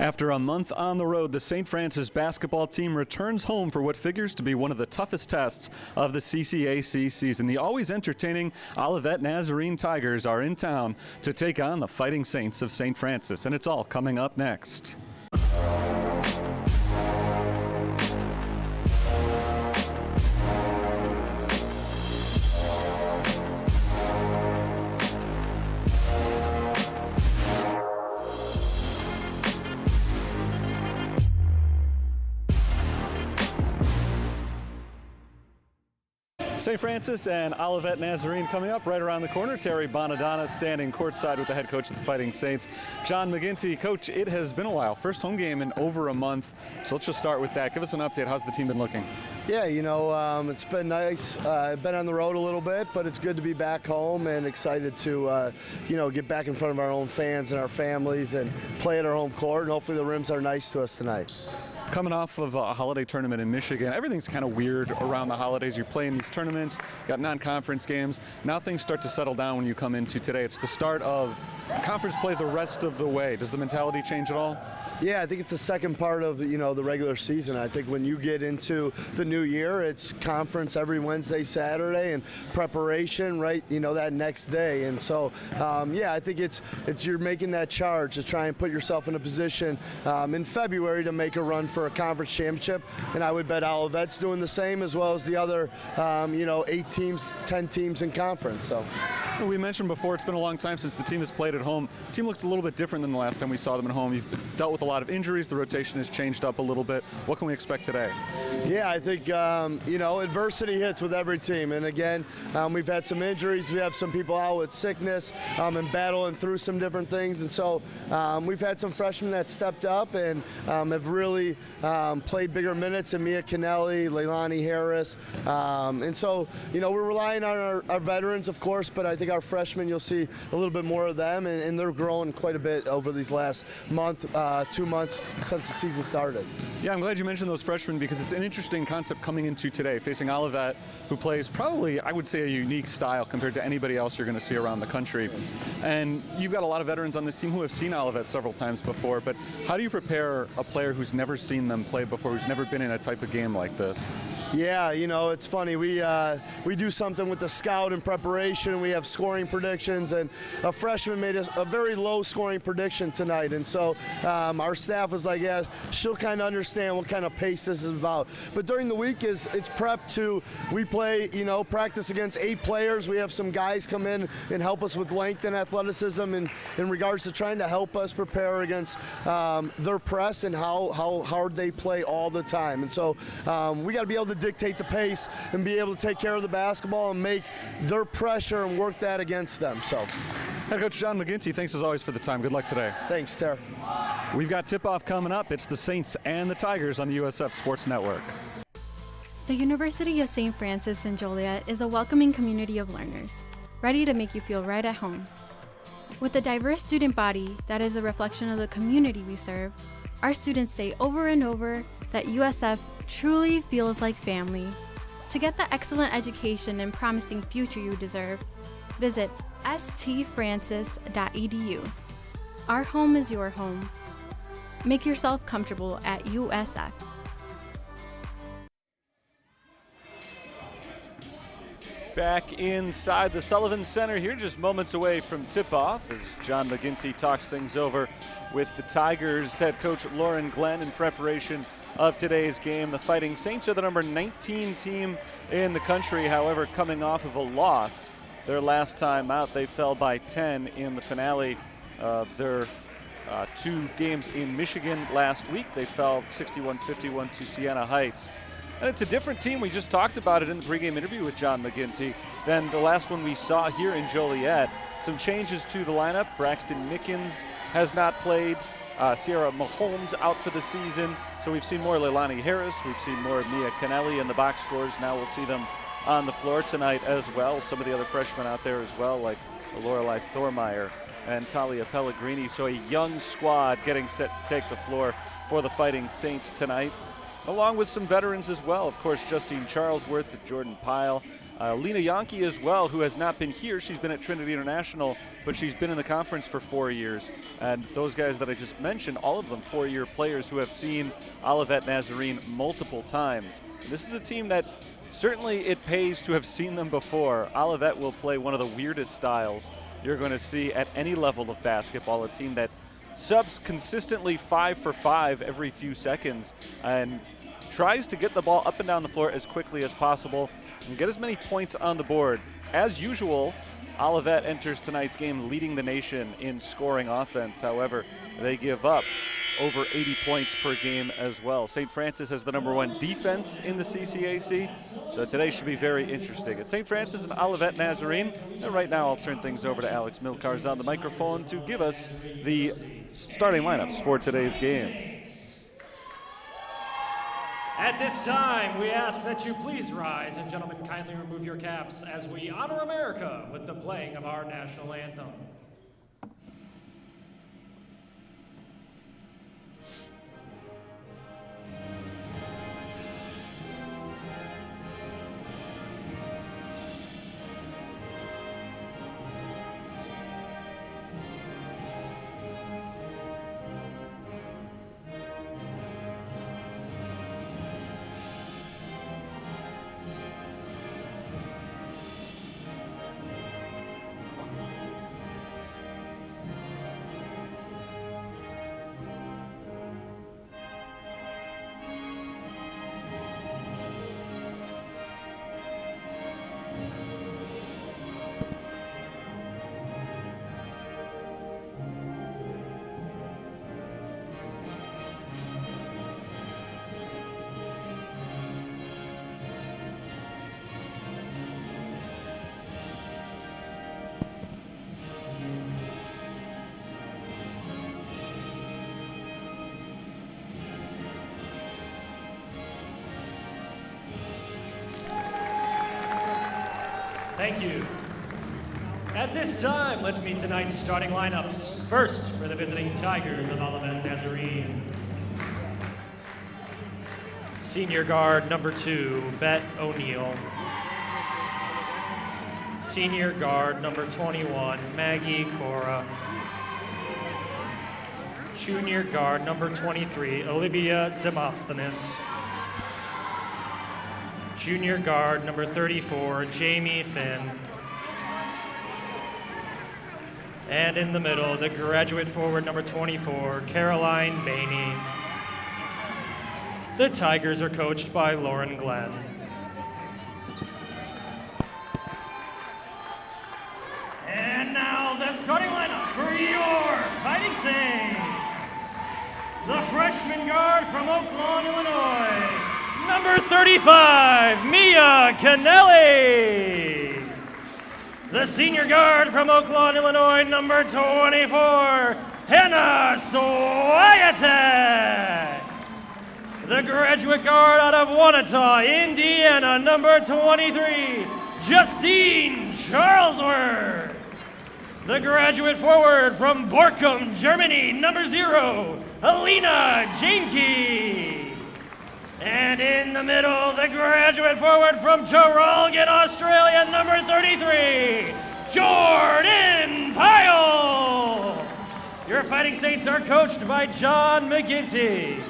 After a month on the road, the St. Francis basketball team returns home for what figures to be one of the toughest tests of the CCAC season. The always entertaining Olivet Nazarene Tigers are in town to take on the Fighting Saints of St. Francis, and it's all coming up next. St. Francis and Olivet Nazarene coming up right around the corner. Terry Bonadonna standing courtside with the head coach of the Fighting Saints, John McGinty. Coach, it has been a while. First home game in over a month. So let's just start with that. Give us an update. How's the team been looking? Yeah, it's been nice. I've been on the road a little bit, but it's good to be back home and excited to, get back in front of our own fans and our families and play at our home court. And hopefully the rims are nice to us tonight. Coming off of a holiday tournament in Michigan, everything's kind of weird around the holidays. You're playing these tournaments, you got non-conference games. Now things start to settle down when you come into today. It's the start of conference play the rest of the way. Does the mentality change at all? Yeah, I think it's the second part of, the regular season. I think when you get into the new year, it's conference every Wednesday, Saturday, and preparation, right, that next day. And so, I think it's you're making that charge to try and put yourself in a position in February to make a run for a conference championship. And I would bet Olivet's doing the same, as well as the other, 8 teams, 10 teams in conference. So. We mentioned before, it's been a long time since the team has played at home. The team looks a little bit different than the last time we saw them at home. You've dealt with a lot of injuries. The rotation has changed up a little bit. What can we expect today? Yeah, I think, adversity hits with every team. And again, we've had some injuries. We have some people out with sickness and battling through some different things. And so we've had some freshmen that stepped up and have really played bigger minutes, and Mia Kennelly, Leilani Harris. And so, we're relying on our veterans, of course, but I think our freshmen, you'll see a little bit more of them, and they're growing quite a bit over these last month, 2 months since the season started. Yeah, I'm glad you mentioned those freshmen, because it's an interesting concept coming into today, facing Olivet, who plays probably, I would say, a unique style compared to anybody else you're going to see around the country. And you've got a lot of veterans on this team who have seen Olivet several times before, but how do you prepare a player who's never seen them play before, who's never been in a type of game like this? Yeah, it's funny. We do something with the scout in preparation. We have scoring predictions, and a freshman made a very low scoring prediction tonight. And so our staff was like, yeah, she'll kind of understand what kind of pace this is about. But during the week, it's prep to, we play, practice against 8 players. We have some guys come in and help us with length and athleticism in regards to trying to help us prepare against their press and how hard they play all the time. And so we got to be able to dictate the pace and be able to take care of the basketball and make their pressure and work that against them. So, Head Coach John McGinty, thanks as always for the time. Good luck today. Thanks, Tara. We've got tip-off coming up. It's the Saints and the Tigers on the USF Sports Network. The University of St. Francis in Joliet is a welcoming community of learners, ready to make you feel right at home. With a diverse student body that is a reflection of the community we serve, our students say over and over that USF truly feels like family. To get the excellent education and promising future you deserve, visit stfrancis.edu. Our home is your home. Make yourself comfortable at USF. Back inside the Sullivan Center here, just moments away from tip-off, as John McGinty talks things over with the Tigers head coach Lauren Glenn in preparation of today's game. The Fighting Saints are the number 19 team in the country, however, coming off of a loss. Their last time out, they fell by 10 in the finale of their 2 games in Michigan last week. They fell 61-51 to Siena Heights. And it's a different team. We just talked about it in the pregame interview with John McGinty than the last one we saw here in Joliet. Some changes to the lineup. Braxton Mickens has not played. Sierra Mahomes out for the season. So we've seen more Leilani Harris. We've seen more Mia Kennelly in the box scores. Now we'll see them on the floor tonight as well. Some of the other freshmen out there as well, like Lorelei Thormeyer and Talia Pellegrini. So a young squad getting set to take the floor for the Fighting Saints tonight. along with some veterans as well. Of course, Justine Charlesworth, Jordan Pyle, Lena Yonke as well, who has not been here. She's been at Trinity International, but she's been in the conference for 4 years. And those guys that I just mentioned, all of them 4-year players who have seen Olivet Nazarene multiple times. This is a team that certainly it pays to have seen them before. Olivet will play one of the weirdest styles you're going to see at any level of basketball, a team that subs consistently 5 for 5 every few seconds and tries to get the ball up and down the floor as quickly as possible and get as many points on the board. As usual, Olivet enters tonight's game leading the nation in scoring offense. However, they give up over 80 points per game as well. St. Francis has the #1 defense in the CCAC, so today should be very interesting. It's St. Francis and Olivet Nazarene, and right now I'll turn things over to Alex Milcars on the microphone to give us the starting lineups for today's game. At this time, we ask that you please rise, and gentlemen, kindly remove your caps as we honor America with the playing of our national anthem. Thank you. At this time, let's meet tonight's starting lineups. First, for the visiting Tigers of Olivet Nazarene. Senior guard number 2, Bet O'Neill. Senior guard number 21, Maggie Cora. Junior guard number 23, Olivia Demosthenes. Junior guard number 34, Jamie Finn. And in the middle, the graduate forward number 24, Caroline Bainey. The Tigers are coached by Lauren Glenn. And now the starting lineup for your Fighting Saints. The freshman guard from Oak Lawn, Illinois, number 35, Mia Canelli. The senior guard from Oak Lawn, Illinois, number 24, Hannah Swiatek. The graduate guard out of Wanata, Indiana, number 23, Justine Charlesworth. The graduate forward from Borkum, Germany, number 0, Alina Janke. And in the middle, the graduate forward from Traralgon, Australia, number 33, Jordan Pyle. Your Fighting Saints are coached by John McGinty.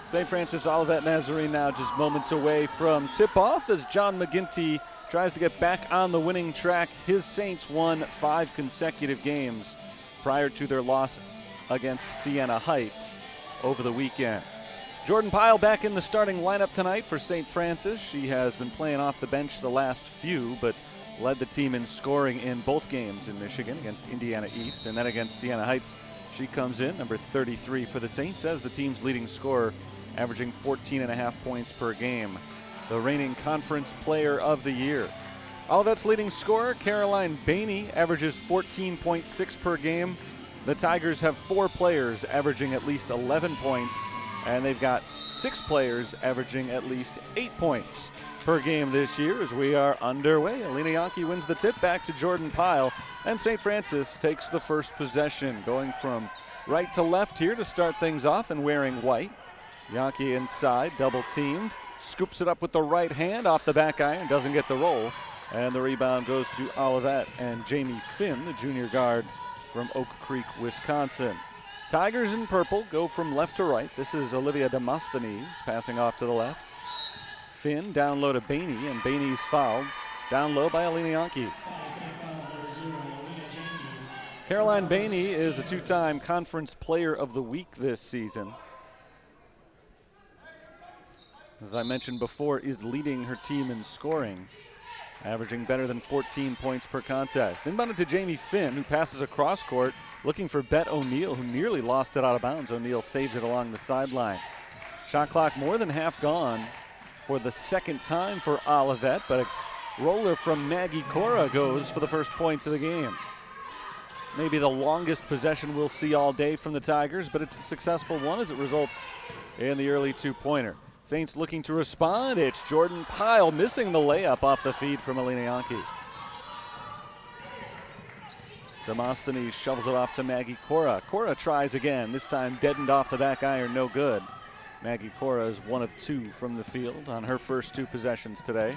St. Francis Olivet Nazarene now just moments away from tip-off as John McGinty tries to get back on the winning track. His Saints won 5 consecutive games prior to their loss against Siena Heights over the weekend. Jordan Pyle back in the starting lineup tonight for St. Francis. She has been playing off the bench the last few, but led the team in scoring in both games in Michigan against Indiana East and then against Siena Heights. She comes in, number 33 for the Saints, as the team's leading scorer, averaging 14.5 points per game. The reigning conference player of the year. Olivet's leading scorer, Caroline Bainey, averages 14.6 per game. The Tigers have 4 players averaging at least 11 points, and they've got 6 players averaging at least 8 points. per game this year as we are underway. Alina Yankee wins the tip back to Jordan Pyle, and St. Francis takes the first possession, going from right to left here to start things off and wearing white. Yankee inside, double teamed, scoops it up with the right hand off the back iron, doesn't get the roll, and the rebound goes to Olivet and Jamie Finn, the junior guard from Oak Creek, Wisconsin. Tigers in purple go from left to right. This is Olivia Demosthenes passing off to the left. Finn down low to Bainey, and Bainey's fouled down low by Alina Yankee. Caroline Bainey is a two-time Conference Player of the Week this season. As I mentioned before, is leading her team in scoring, averaging better than 14 points per contest. Inbound to Jamie Finn, who passes across court, looking for Bet O'Neill, who nearly lost it out of bounds. O'Neill saves it along the sideline. Shot clock more than half gone for the second time for Olivet, but a roller from Maggie Cora goes for the first points of the game. Maybe the longest possession we'll see all day from the Tigers, but it's a successful one as it results in the early two-pointer. Saints looking to respond. It's Jordan Pyle missing the layup off the feed from Alina Yankee. Demosthenes shovels it off to Maggie Cora. Cora tries again, this time deadened off the back iron, no good. Maggie Cora is 1 of 2 from the field on her first 2 possessions today.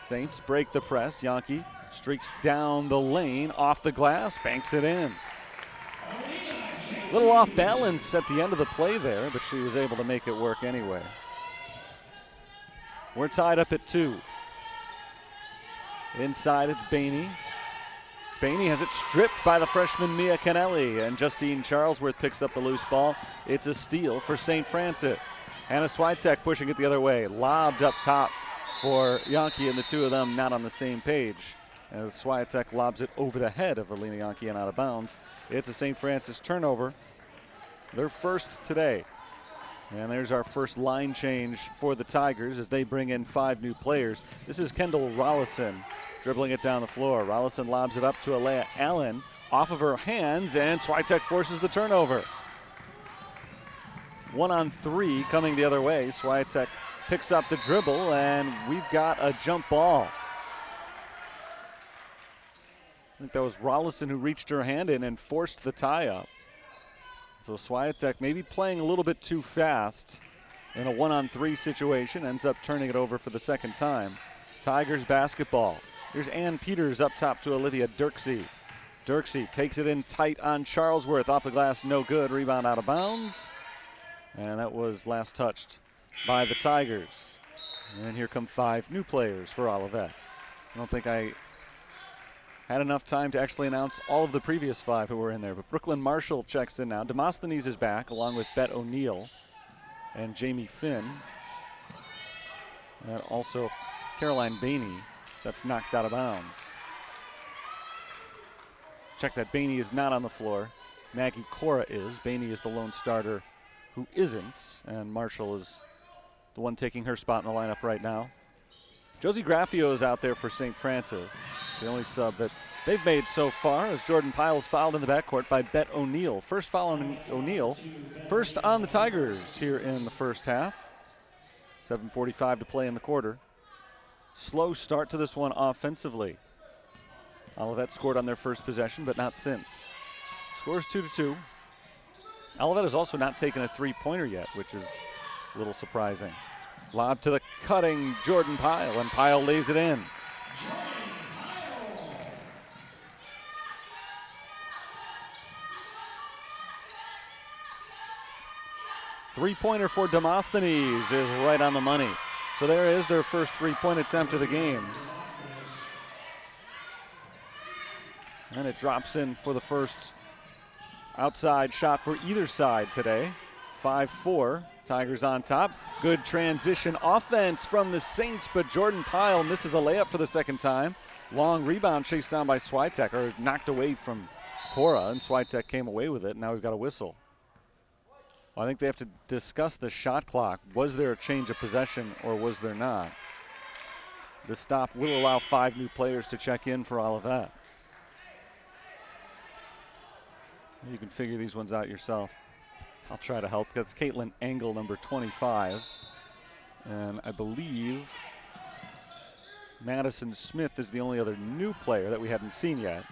Saints break the press. Yankee streaks down the lane, off the glass, banks it in. A little off balance at the end of the play there, but she was able to make it work anyway. We're tied up at 2. Inside it's Bainey. Bainey has it stripped by the freshman Mia Kennelly, and Justine Charlesworth picks up the loose ball. It's a steal for St. Francis. Hannah Swiatek pushing it the other way, lobbed up top for Yankee, and the two of them not on the same page as Swiatek lobs it over the head of Alina Yankee and out of bounds. It's a St. Francis turnover, their first today. And there's our first line change for the Tigers as they bring in 5 new players. This is Kendall Rollison dribbling it down the floor. Rollison lobs it up to Alea Allen off of her hands, and Swiatek forces the turnover. 1 on 3 coming the other way. Swiatek picks up the dribble, and we've got a jump ball. I think that was Rollison who reached her hand in and forced the tie-up. So Swiatek maybe playing a little bit too fast in a 1-on-3 situation, ends up turning it over for the second time. Tigers basketball. Here's Ann Peters up top to Olivia Dirksey. Dirksey takes it in tight on Charlesworth, off the glass, no good, rebound out of bounds. And that was last touched by the Tigers. And here come 5 new players for Olivet. I don't think I had enough time to actually announce all of the previous 5 who were in there, but Brooklyn Marshall checks in now. Demosthenes is back, along with Bet O'Neill and Jamie Finn. And also Caroline Bainey, so that's knocked out of bounds. Check that Bainey is not on the floor. Maggie Cora is. Bainey is the lone starter who isn't, and Marshall is the one taking her spot in the lineup right now. Josie Graffio is out there for St. Francis, the only sub that they've made so far, as Jordan Pyle is fouled in the backcourt by Bet O'Neill. First foul on O'Neill, first on the Tigers here in the first half. 7:45 to play in the quarter. Slow start to this one offensively. Olivet scored on their first possession, but not since. Scores 2-2. Olivet has also not taken a three-pointer yet, which is a little surprising. Lob to the cutting Jordan Pyle, and Pyle lays it in. Three-pointer for Demosthenes is right on the money. So there is their first three-point attempt of the game. And it drops in for the first outside shot for either side today. 5-4, Tigers on top. Good transition offense from the Saints, but Jordan Pyle misses a layup for the second time. Long rebound chased down by Swiatek, or knocked away from Cora, and Swiatek came away with it. Now we've got a whistle. Well, I think they have to discuss the shot clock. Was there a change of possession or was there not? The stop will allow 5 new players to check in for Olivet. You can figure these ones out yourself. I'll try to help. That's Caitlin Engel, number 25. And I believe Madison Smith is the only other new player that we haven't seen yet.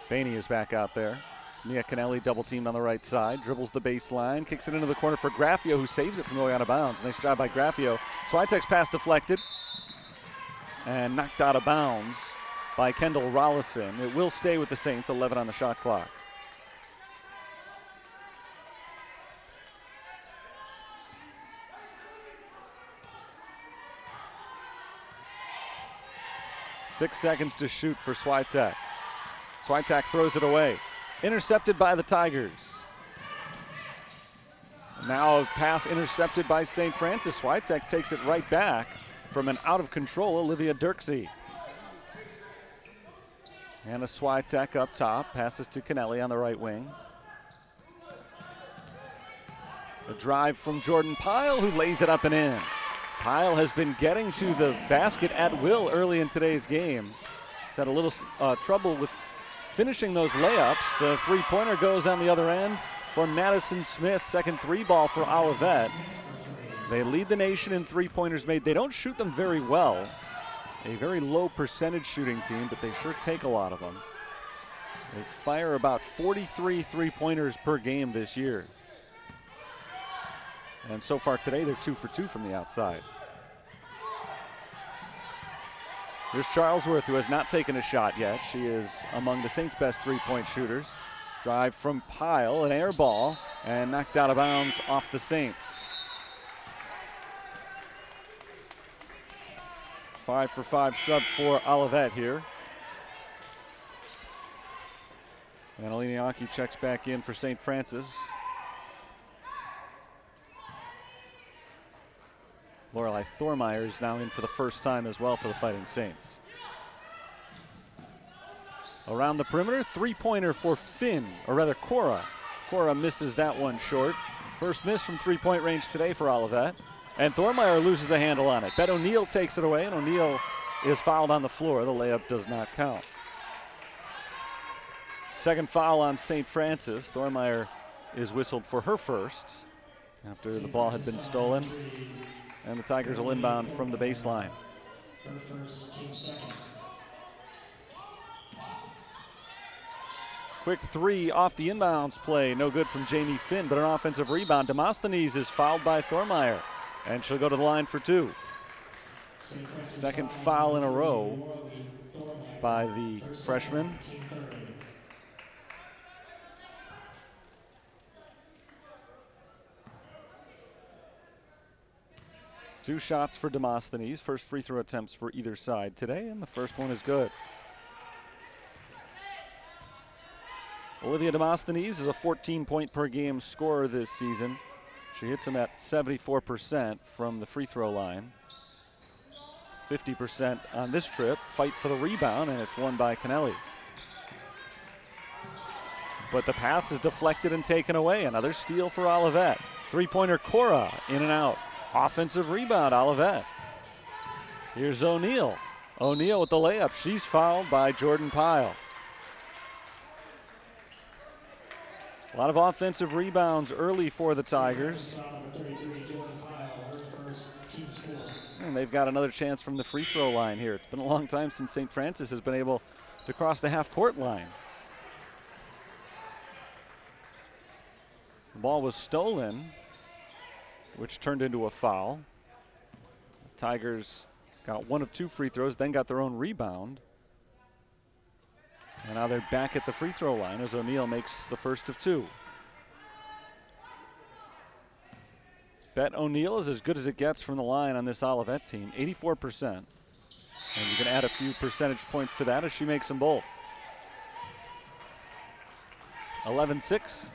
Bainey is back out there. Mia Canelli double teamed on the right side, dribbles the baseline, kicks it into the corner for Graffio, who saves it from going out of bounds. Nice job by Graffio. Swiatek's pass deflected and knocked out of bounds by Kendall Rollison. It will stay with the Saints, 11 on the shot clock. Six seconds to shoot for Swiatek. Swiatek throws it away. Intercepted by the Tigers. Now a pass intercepted by St. Francis. Swiatek takes it right back from an out-of-control Olivia Dirksey. Anna Swiatek up top, passes to Canelli on the right wing. A drive from Jordan Pyle, who lays it up and in. Pyle has been getting to the basket at will early in today's game. He's had a little trouble with finishing those layups. A three-pointer goes on the other end for Madison Smith. Second three ball for Olivet. They lead the nation in three-pointers made. They don't shoot them very well. A very low percentage shooting team, but they sure take a lot of them. They fire about 43 three-pointers per game this year. And so far today, they're 2 for 2 from the outside. Here's Charlesworth, who has not taken a shot yet. She is among the Saints' best three-point shooters. Drive from Pyle, an air ball, and knocked out of bounds off the Saints. 5 for 5 sub for Olivet here. And Aliniaki checks back in for St. Francis. Lorelei Thormeyer is now in for the first time as well for the Fighting Saints. Around the perimeter, three-pointer for Finn, or rather Cora. Cora misses that one short. First miss from three-point range today for Olivet. And Thormeyer loses the handle on it. Bet O'Neill takes it away, and O'Neill is fouled on the floor. The layup does not count. Second foul on St. Francis. Thormeyer is whistled for her first after the ball had been stolen. And the Tigers will inbound from the baseline. Quick three off the inbounds play. No good from Jamie Finn, but an offensive rebound. Demosthenes is fouled by Thormeyer, and she'll go to the line for two. Second foul in a row by the freshman. Two shots for Demosthenes. First free throw attempts for either side today, and the first one is good. Olivia Demosthenes is a 14-point per game scorer this season. She hits them at 74% from the free throw line. 50% on this trip. Fight for the rebound, and it's won by Canelli. But the pass is deflected and taken away. Another steal for Olivet. Three-pointer Cora in and out. Offensive rebound, Olivet. Here's O'Neill. O'Neill with the layup. She's fouled by Jordan Pyle. A lot of offensive rebounds early for the Tigers. And they've got another chance from the free throw line here. It's been a long time since St. Francis has been able to cross the half-court line. The ball was stolen, which turned into a foul. The Tigers got one of two free throws, then got their own rebound. And now they're back at the free throw line as O'Neill makes the first of two. Bet O'Neill is as good as it gets from the line on this Olivet team, 84%. And you can add a few percentage points to that as she makes them both. 11-6.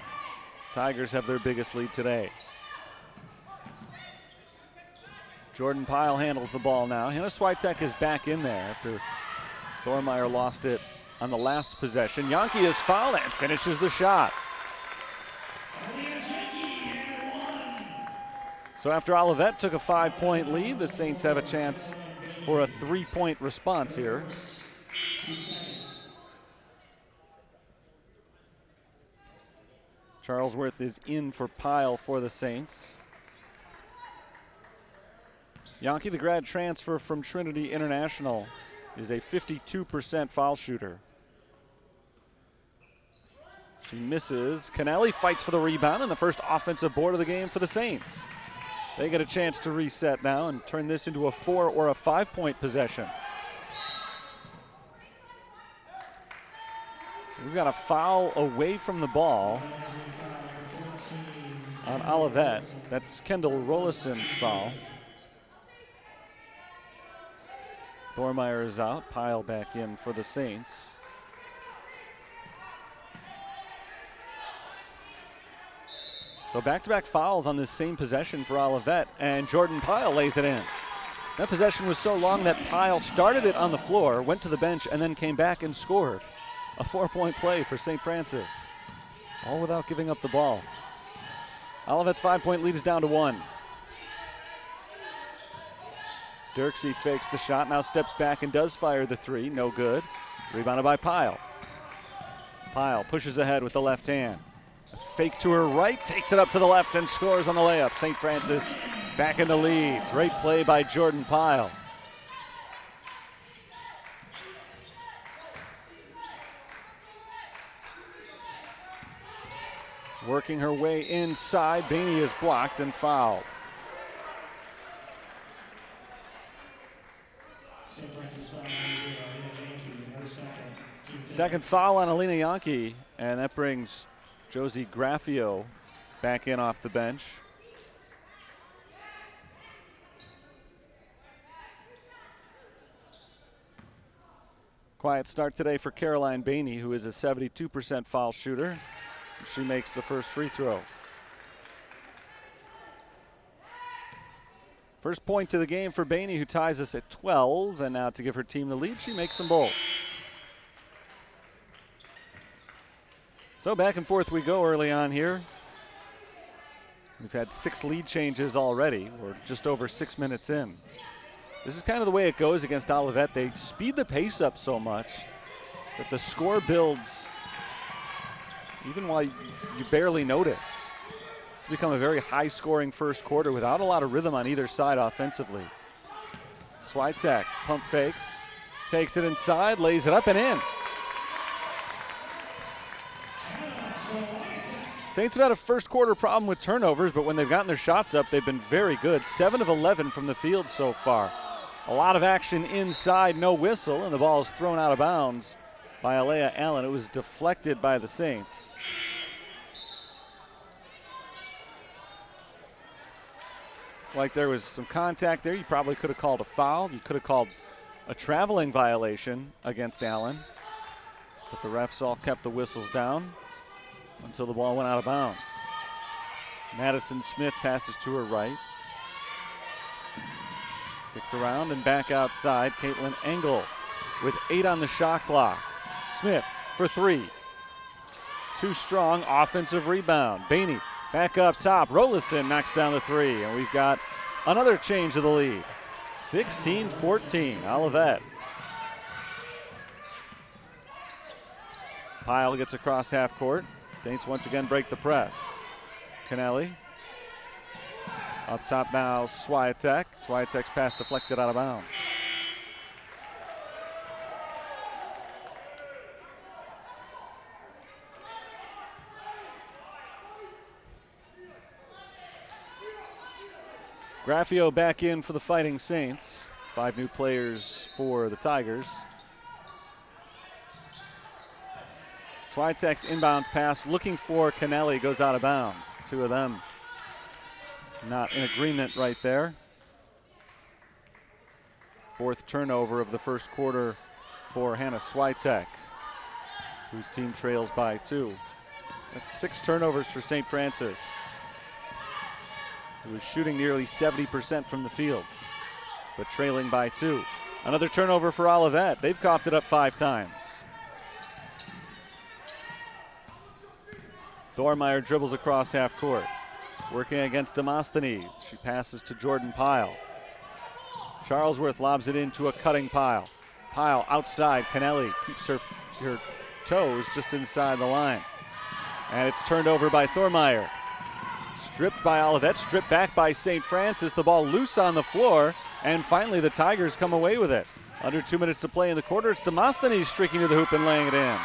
Tigers have their biggest lead today. Jordan Pyle handles the ball now. Hannah Swiatek is back in there after Thormeyer lost it on the last possession. Yankee is fouled and finishes the shot. So after Olivet took a 5-point lead, the Saints have a chance for a 3-point response here. Charlesworth is in for Pyle for the Saints. Yankee, the grad transfer from Trinity International, is a 52% foul shooter. She misses. Kennelly fights for the rebound and the first offensive board of the game for the Saints. They get a chance to reset now and turn this into a 4 or a 5-point possession. We've got a foul away from the ball on Olivet. That's Kendall Rollison's foul. Thormeyer is out. Pyle back in for the Saints. So back-to-back fouls on this same possession for Olivet, and Jordan Pyle lays it in. That possession was so long that Pyle started it on the floor, went to the bench, and then came back and scored. A 4-point play for St. Francis, all without giving up the ball. Olivet's 5-point lead is down to 1. Dirksey fakes the shot, now steps back and does fire the 3, no good. Rebounded by Pyle. Pyle pushes ahead with the left hand. A fake to her right, takes it up to the left and scores on the layup. St. Francis back in the lead. Great play by Jordan Pyle. Working her way inside, Bainey is blocked and fouled. Second foul on Alina Yankee, and that brings Josie Graffio back in off the bench. Quiet start today for Caroline Bainey, who is a 72% foul shooter. She makes the first free throw. First point to the game for Bainey, who ties us at 12, and now to give her team the lead, she makes them both. So back and forth we go early on here. We've had 6 lead changes already. We're just over 6 minutes in. This is kind of the way it goes against Olivet. They speed the pace up so much that the score builds even while you barely notice. It's become a very high-scoring first quarter without a lot of rhythm on either side offensively. Switek pump fakes, takes it inside, lays it up and in. Saints have had a first quarter problem with turnovers, but when they've gotten their shots up, they've been very good. 7 of 11 from the field so far. A lot of action inside, no whistle, and the ball is thrown out of bounds by Alea Allen. It was deflected by the Saints. Like there was some contact there. You probably could have called a foul. You could have called a traveling violation against Allen. But the refs all kept the whistles down until the ball went out of bounds. Madison Smith passes to her right. Kicked around and back outside. Caitlin Engel with 8 on the shot clock. Smith for 3. Too strong, offensive rebound. Bainey back up top. Rollison knocks down the 3, and we've got another change of the lead. 16-14, Olivet. Pyle gets across half court. Saints once again break the press. Kennelly. Up top now, Swiatek. Swiatek's pass deflected out of bounds. Graffio back in for the Fighting Saints. 5 new players for the Tigers. Swiatek's inbounds pass looking for Kennelly, goes out of bounds. 2 of them not in agreement right there. 4th turnover of the first quarter for Hannah Swiatek, whose team trails by 2. That's 6 turnovers for St. Francis, who is shooting nearly 70% from the field, but trailing by 2. Another turnover for Olivet. They've coughed it up 5 times. Thormeyer dribbles across half court, working against Demosthenes. She passes to Jordan Pyle. Charlesworth lobs it into a cutting Pyle. Pyle outside. Kennelly keeps her toes just inside the line. And it's turned over by Thormeyer. Stripped by Olivet, stripped back by St. Francis. The ball loose on the floor, and finally the Tigers come away with it. Under 2 minutes to play in the quarter. It's Demosthenes streaking to the hoop and laying it in.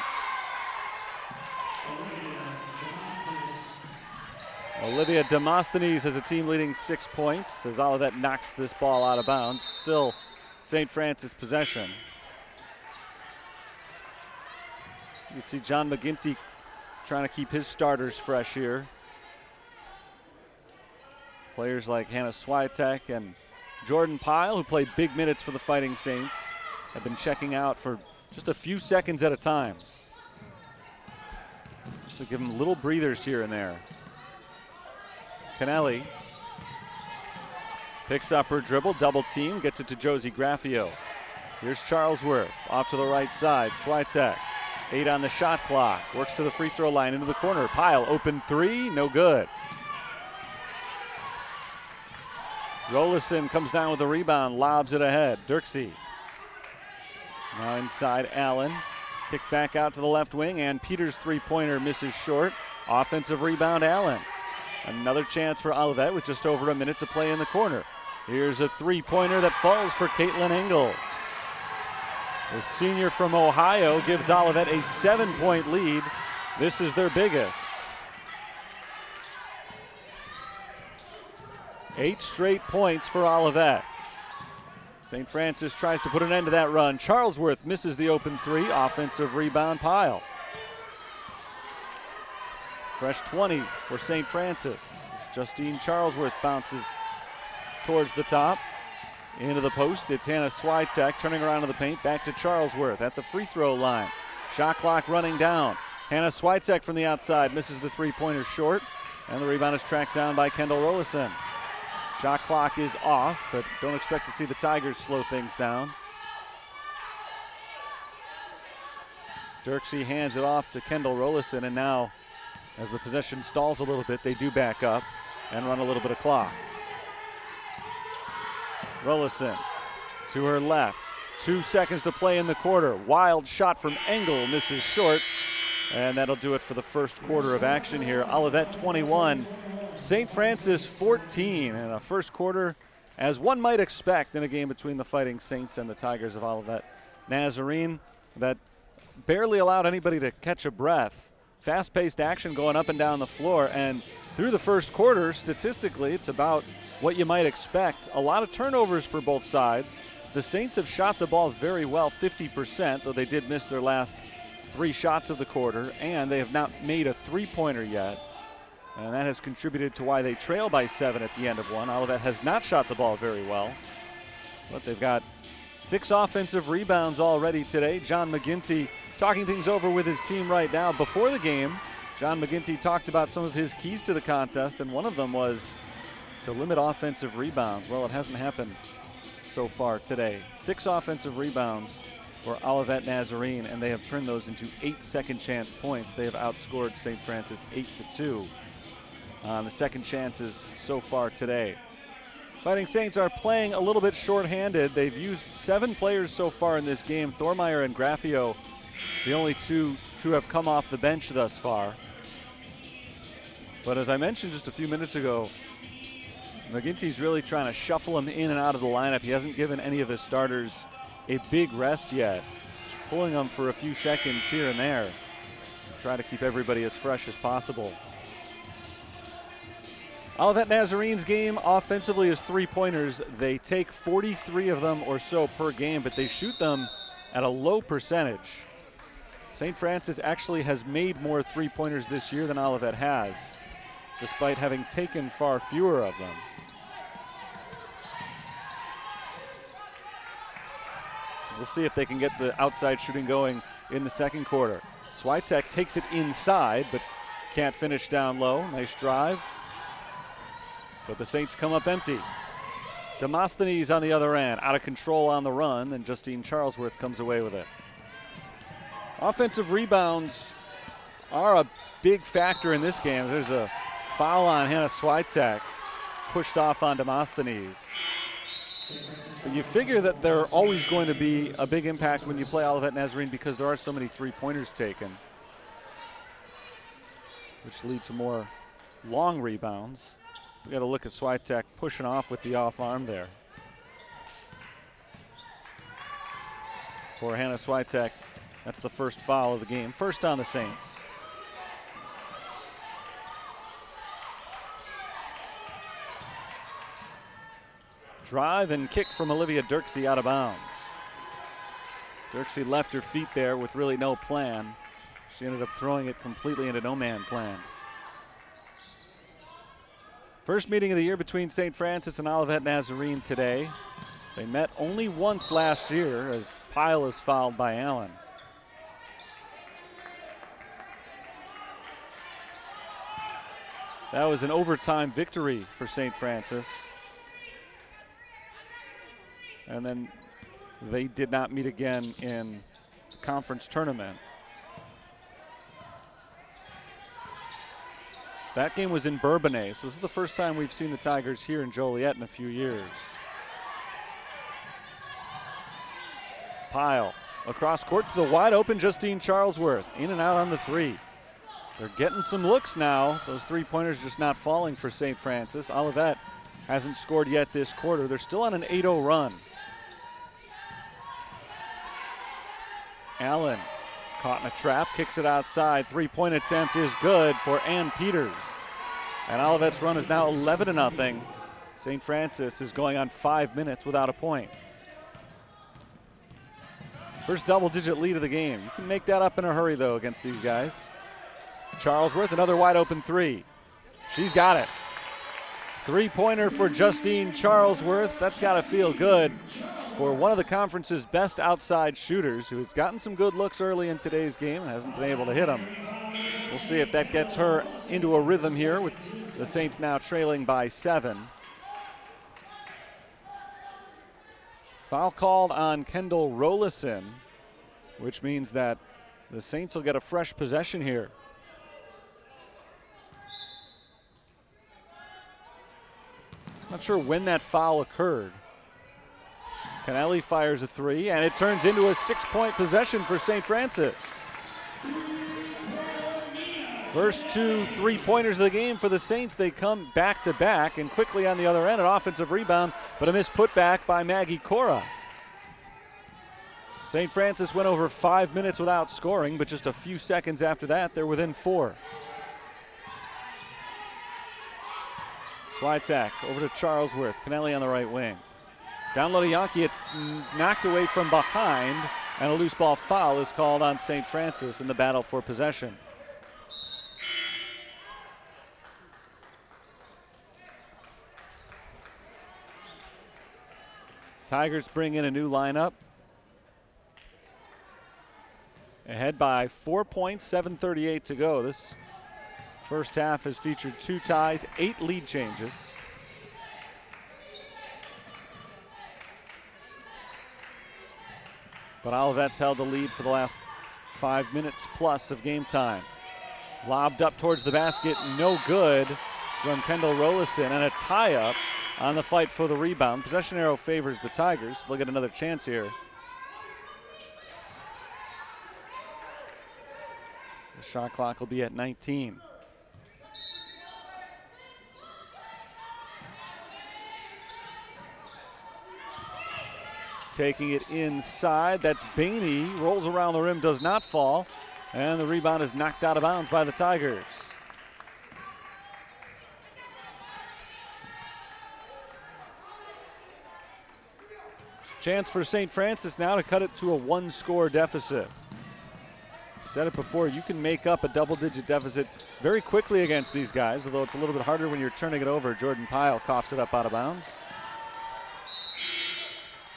Olivia Demosthenes has a team leading 6 points as Olivet knocks this ball out of bounds. Still St. Francis possession. You can see John McGinty trying to keep his starters fresh here. Players like Hannah Swiatek and Jordan Pyle, who played big minutes for the Fighting Saints, have been checking out for just a few seconds at a time. Just to give them little breathers here and there. Canelli picks up her dribble, double team, gets it to Josie Graffio. Here's Charlesworth off to the right side. Swiatek, 8 on the shot clock, works to the free throw line into the corner. Pyle, open 3, no good. Rollison comes down with a rebound, lobs it ahead. Dirksey. Now inside Allen. Kick back out to the left wing, and Peters' three-pointer misses short. Offensive rebound, Allen. Another chance for Olivet with just over a minute to play in the corner. Here's a three-pointer that falls for Caitlin Engel. The senior from Ohio gives Olivet a 7-point lead. This is their biggest. 8 straight points for Olivet. St. Francis tries to put an end to that run. Charlesworth misses the open 3. Offensive rebound, Pyle. Fresh 20 for St. Francis. Justine Charlesworth bounces towards the top. Into the post, it's Hannah Swiatek turning around to the paint. Back to Charlesworth at the free throw line. Shot clock running down. Hannah Swiatek from the outside misses the three-pointer short. And the rebound is tracked down by Kendall Rollison. Shot clock is off, but don't expect to see the Tigers slow things down. Dirksey hands it off to Kendall Rollison, and now, as the possession stalls a little bit, they do back up and run a little bit of clock. Rollison to her left. 2 seconds to play in the quarter. Wild shot from Engel, misses short. And that'll do it for the first quarter of action here. Olivet 21, St. Francis 14. And a first quarter, as one might expect in a game between the Fighting Saints and the Tigers of Olivet Nazarene, that barely allowed anybody to catch a breath. Fast-paced action going up and down the floor. And through the first quarter, statistically, it's about what you might expect. A lot of turnovers for both sides. The Saints have shot the ball very well, 50%, though they did miss their last 3 shots of the quarter, and they have not made a three-pointer yet. And that has contributed to why they trail by 7 at the end of one. Olivet has not shot the ball very well, but they've got 6 offensive rebounds already today. John McGinty talking things over with his team right now. Before the game, John McGinty talked about some of his keys to the contest, and one of them was to limit offensive rebounds. Well, it hasn't happened so far today. 6 offensive rebounds for Olivet Nazarene, and they have turned those into 8 second chance points. They have outscored St. Francis 8-2 on the second chances so far today. Fighting Saints are playing a little bit shorthanded. They've used 7 players so far in this game. Thormeyer and Graffio, the only two to have come off the bench thus far. But as I mentioned just a few minutes ago, McGinty's really trying to shuffle them in and out of the lineup. He hasn't given any of his starters a big rest yet. Just pulling them for a few seconds here and there to try to keep everybody as fresh as possible. Olivet Nazarene's game offensively is 3-pointers. They take 43 of them or so per game, but they shoot them at a low percentage. St. Francis actually has made more 3-pointers this year than Olivet has, despite having taken far fewer of them. We'll see if they can get the outside shooting going in the second quarter. Swiatek takes it inside, but can't finish down low. Nice drive. But the Saints come up empty. Demosthenes on the other end, out of control on the run, and Justine Charlesworth comes away with it. Offensive rebounds are a big factor in this game. There's a foul on Hannah Swiatek, pushed off on Demosthenes. But you figure that they're always going to be a big impact when you play Olivet Nazarene because there are so many 3-pointers taken, which lead to more long rebounds. We got to look at Switek pushing off with the off arm there. For Hannah Switek, that's the first foul of the game. First on the Saints. Drive and kick from Olivia Dirksey out of bounds. Dirksey left her feet there with really no plan. She ended up throwing it completely into no man's land. First meeting of the year between St. Francis and Olivet Nazarene today. They met only once last year as Pyle is fouled by Allen. That was an overtime victory for St. Francis. And then they did not meet again in the conference tournament. That game was in Bourbonnais, so this is the first time we've seen the Tigers here in Joliet in a few years. Pyle across court to the wide open Justine Charlesworth. In and out on the three. They're getting some looks now. Those three-pointers just not falling for St. Francis. Olivet hasn't scored yet this quarter. They're still on an 8-0 run. Allen caught in a trap, kicks it outside. Three-point attempt is good for Ann Peters. And Olivet's run is now 11-0. St. Francis is going on 5 minutes without a point. First double-digit lead of the game. You can make that up in a hurry, though, against these guys. Charlesworth, another wide-open three. She's got it. Three-pointer for Justine Charlesworth. That's got to feel good for one of the conference's best outside shooters, who has gotten some good looks early in today's game and hasn't been able to hit them. We'll see if that gets her into a rhythm here, with the Saints now trailing by 7. Foul called on Kendall Rollison, which means that the Saints will get a fresh possession here. Not sure when that foul occurred. Kennelly fires a three, and it turns into a 6-point possession for St. Francis. First 2 3-pointers of the game for the Saints. They come back to back, and quickly on the other end, an offensive rebound, but a missed putback by Maggie Cora. St. Francis went over 5 minutes without scoring, but just a few seconds after that, they're within 4. Switek over to Charlesworth. Kennelly on the right wing. Down low to Yankee. It's knocked away from behind, and a loose ball foul is called on St. Francis in the battle for possession. Tigers bring in a new lineup. Ahead by 4 points, 7:38 to go. This first half has featured 2 ties, 8 lead changes. But Olivet's held the lead for the last 5 minutes plus of game time. Lobbed up towards the basket, no good from Kendall Rollison, and a tie-up on the fight for the rebound. Possession arrow favors the Tigers. They'll get another chance here. The shot clock will be at 19. Taking it inside, that's Bainey, rolls around the rim, does not fall, and the rebound is knocked out of bounds by the Tigers. Chance for St. Francis now to cut it to a 1-score deficit. Said it before, you can make up a double-digit deficit very quickly against these guys, although it's a little bit harder when you're turning it over. Jordan Pyle coughs it up out of bounds.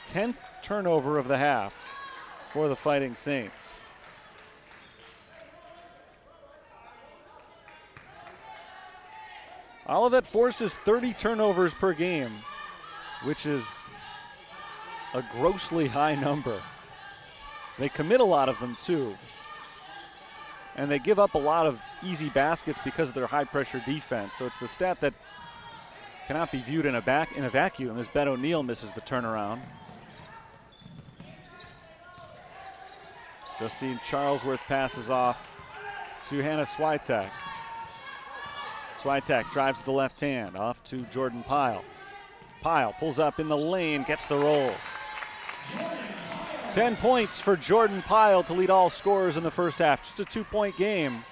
10th turnover of the half for the Fighting Saints. Olivet forces 30 turnovers per game, which is a grossly high number. They commit a lot of them too. And they give up a lot of easy baskets because of their high-pressure defense. So it's a stat that cannot be viewed in a vacuum, as Ben O'Neill misses the turnaround. Justine Charlesworth passes off to Hannah Switek. Switek drives to the left hand, off to Jordan Pyle. Pyle pulls up in the lane, gets the roll. 10 points for Jordan Pyle to lead all scorers in the first half. Just a 2-point game.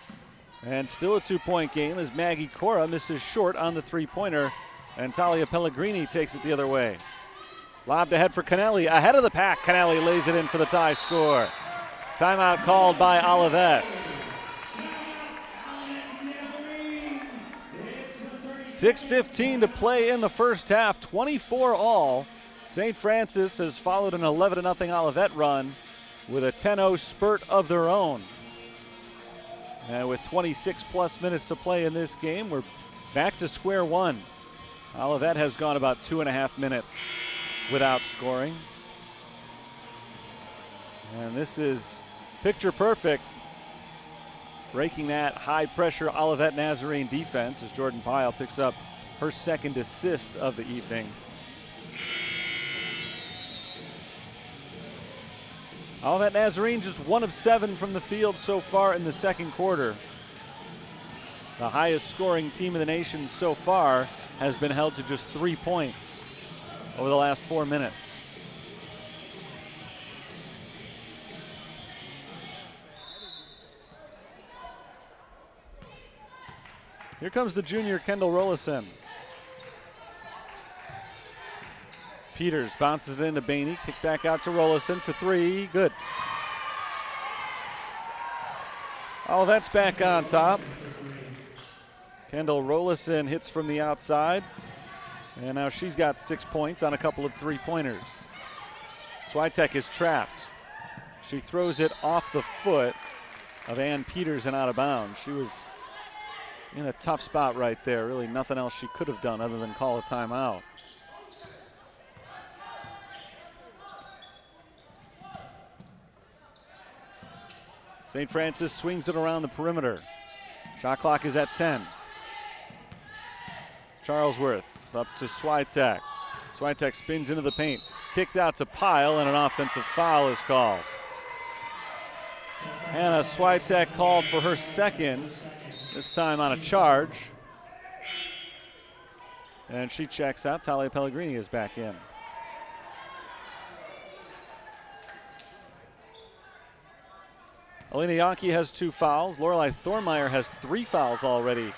And still a 2-point game as Maggie Cora misses short on the three-pointer, and Talia Pellegrini takes it the other way. Lobbed ahead for Kennelly, ahead of the pack. Kennelly lays it in for the tie score. Timeout called by Olivet. 6:15 to play in the first half, 24 all. St. Francis has followed an 11-0 Olivet run with a 10-0 spurt of their own. And with 26+ minutes to play in this game, we're back to square one. Olivet has gone about 2.5 minutes without scoring. And this is picture perfect, breaking that high-pressure Olivet Nazarene defense as Jordan Pyle picks up her second assist of the evening. Olivet Nazarene just 1 of 7 from the field so far in the second quarter. The highest scoring team in the nation so far has been held to just 3 points over the last 4 minutes. Here comes the junior Kendall Rollison. Peters bounces it into Bainey, kick back out to Rollison for 3, good. Olivet's back on top. Kendall Rollison hits from the outside, and now she's got 6 points on a couple of three-pointers. Switek is trapped. She throws it off the foot of Ann Peters and out of bounds. She was in a tough spot right there. Really nothing else she could have done other than call a timeout. St. Francis swings it around the perimeter. Shot clock is at 10. Charlesworth up to Switek. Switek spins into the paint. Kicked out to Pyle, and an offensive foul is called. Hannah Switek called for her second, this time on a charge. And she checks out. Talia Pellegrini is back in. Alina Yonke has 2 fouls. Lorelei Thormeyer has 3 fouls already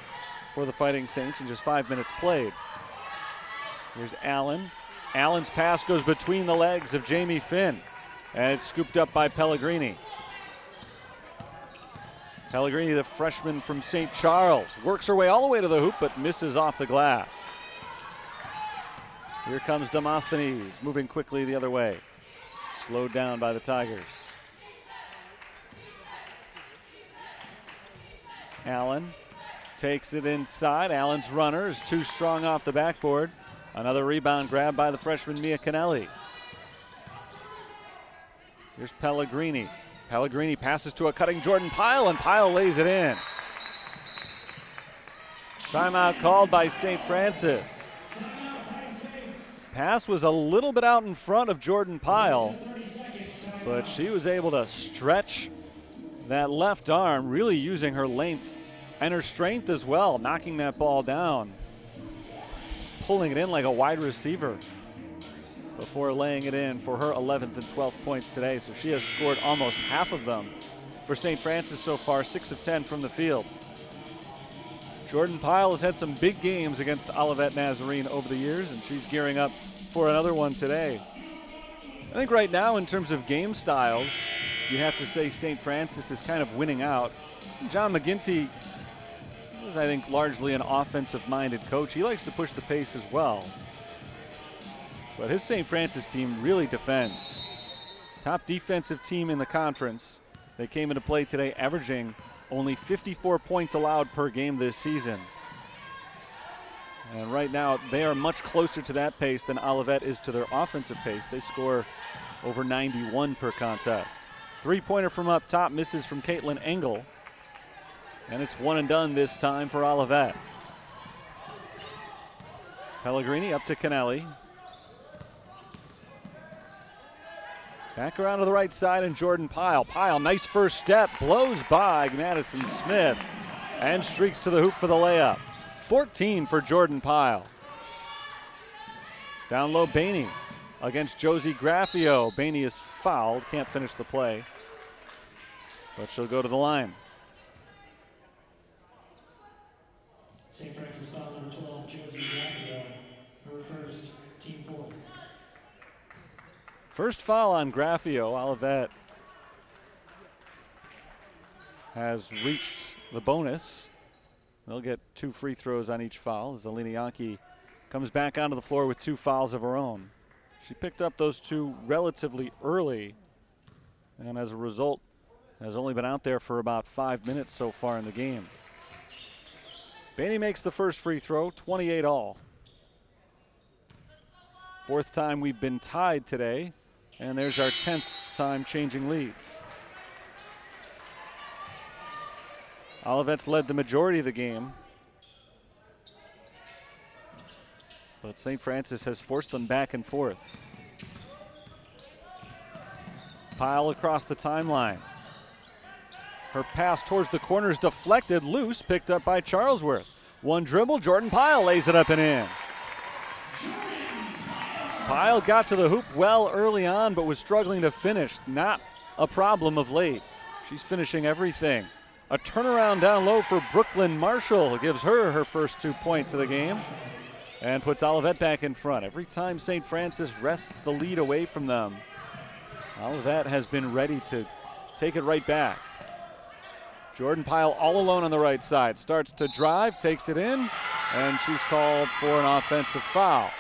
for the Fighting Saints in just 5 minutes played. Here's Allen. Allen's pass goes between the legs of Jamie Finn, and it's scooped up by Pellegrini. Pellegrini, the freshman from St. Charles, works her way all the way to the hoop, but misses off the glass. Here comes Demosthenes, moving quickly the other way. Slowed down by the Tigers. Allen takes it inside. Allen's runner is too strong off the backboard. Another rebound grab by the freshman Mia Kennelly. Here's Pellegrini. Pellegrini passes to a cutting Jordan Pyle, and Pyle lays it in. Timeout called by St. Francis. Pass was a little bit out in front of Jordan Pyle, but she was able to stretch that left arm, really using her length and her strength as well, knocking that ball down, pulling it in like a wide receiver before laying it in for her 11th and 12th points today. So she has scored almost half of them for St. Francis so far, 6 of 10 from the field. Jordan Pyle has had some big games against Olivet Nazarene over the years, and she's gearing up for another one today. I think right now, in terms of game styles, you have to say St. Francis is kind of winning out. John McGinty is, I think, largely an offensive-minded coach. He likes to push the pace as well. But his St. Francis team really defends. Top defensive team in the conference. They came into play today averaging only 54 points allowed per game this season. And right now, they are much closer to that pace than Olivet is to their offensive pace. They score over 91 per contest. Three-pointer from up top, misses from Caitlin Engel. And it's one and done this time for Olivet. Pellegrini up to Kennelly. Back around to the right side, and Jordan Pyle. Pyle, nice first step, blows by Madison Smith and streaks to the hoop for the layup. 14 for Jordan Pyle. Down low, Bainey against Josie Graffio. Bainey is fouled, can't finish the play, but she'll go to the line. St. Francis foul number 12, Josie Graffio, her first, team fourth. First foul on Graffio. Olivet has reached the bonus. They'll get 2 free throws on each foul as Alina Yankee comes back onto the floor with 2 fouls of her own. She picked up those 2 relatively early, and as a result has only been out there for about 5 minutes so far in the game. Bainey makes the first free throw, 28 all. 4th time we've been tied today, and there's our 10th time changing leads. Olivet's led the majority of the game, but St. Francis has forced them back and forth. Pyle across the timeline. Her pass towards the corner is deflected, loose, picked up by Charlesworth. 1 dribble, Jordan Pyle lays it up and in. Pyle got to the hoop well early on, but was struggling to finish. Not a problem of late. She's finishing everything. A turnaround down low for Brooklyn Marshall gives her her first 2 points of the game and puts Olivet back in front. Every time St. Francis wrests the lead away from them, Olivet has been ready to take it right back. Jordan Pyle all alone on the right side. Starts to drive, takes it in, and she's called for an offensive foul.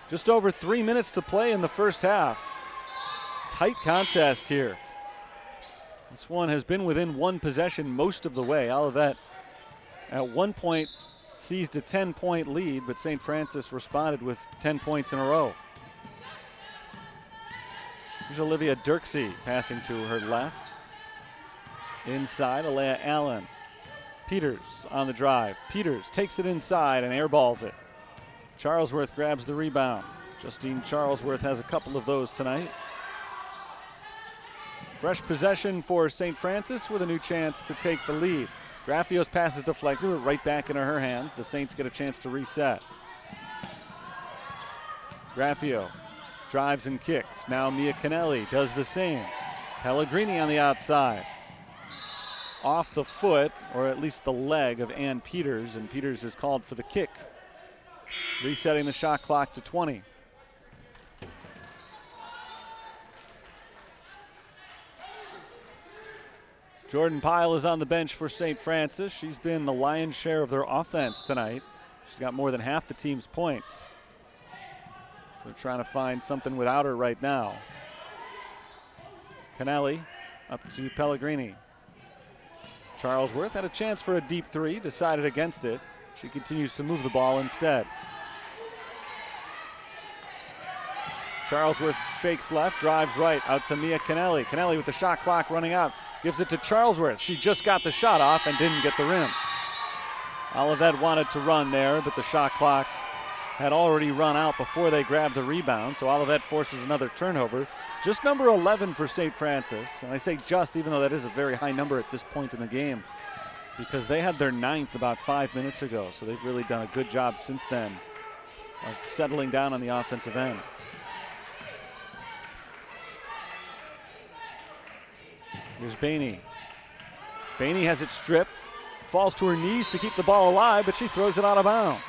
Just over 3 minutes to play in the first half. Tight contest here. This one has been within 1 possession most of the way. Olivet at one point seized a 10-point lead, but St. Francis responded with 10 points in a row. Here's Olivia Dirksey passing to her left. Inside, Alea Allen. Peters on the drive. Peters takes it inside and airballs it. Charlesworth grabs the rebound. Justine Charlesworth has a couple of those tonight. Fresh possession for St. Francis with a new chance to take the lead. Graffio's pass is deflected, but right back into her hands. The Saints get a chance to reset. Graffio drives and kicks. Now Mia Canelli does the same. Pellegrini on the outside. Off the foot, or at least the leg of Ann Peters, and Peters is called for the kick. Resetting the shot clock to 20. Jordan Pyle is on the bench for St. Francis. She's been the lion's share of their offense tonight. She's got more than half the team's points. So they're trying to find something without her right now. Canelli up to Pellegrini. Charlesworth had a chance for a deep 3, decided against it. She continues to move the ball instead. Charlesworth fakes left, drives right, out to Mia Canelli. Canelli with the shot clock running out, gives it to Charlesworth. She just got the shot off and didn't get the rim. Olivet wanted to run there, but the shot clock had already run out before they grabbed the rebound, so Olivet forces another turnover. Just number 11 for St. Francis, and I say just even though that is a very high number at this point in the game, because they had their 9th about 5 minutes ago, so they've really done a good job since then of settling down on the offensive end. Here's Bainey. Bainey has it stripped, falls to her knees to keep the ball alive, but she throws it out of bounds.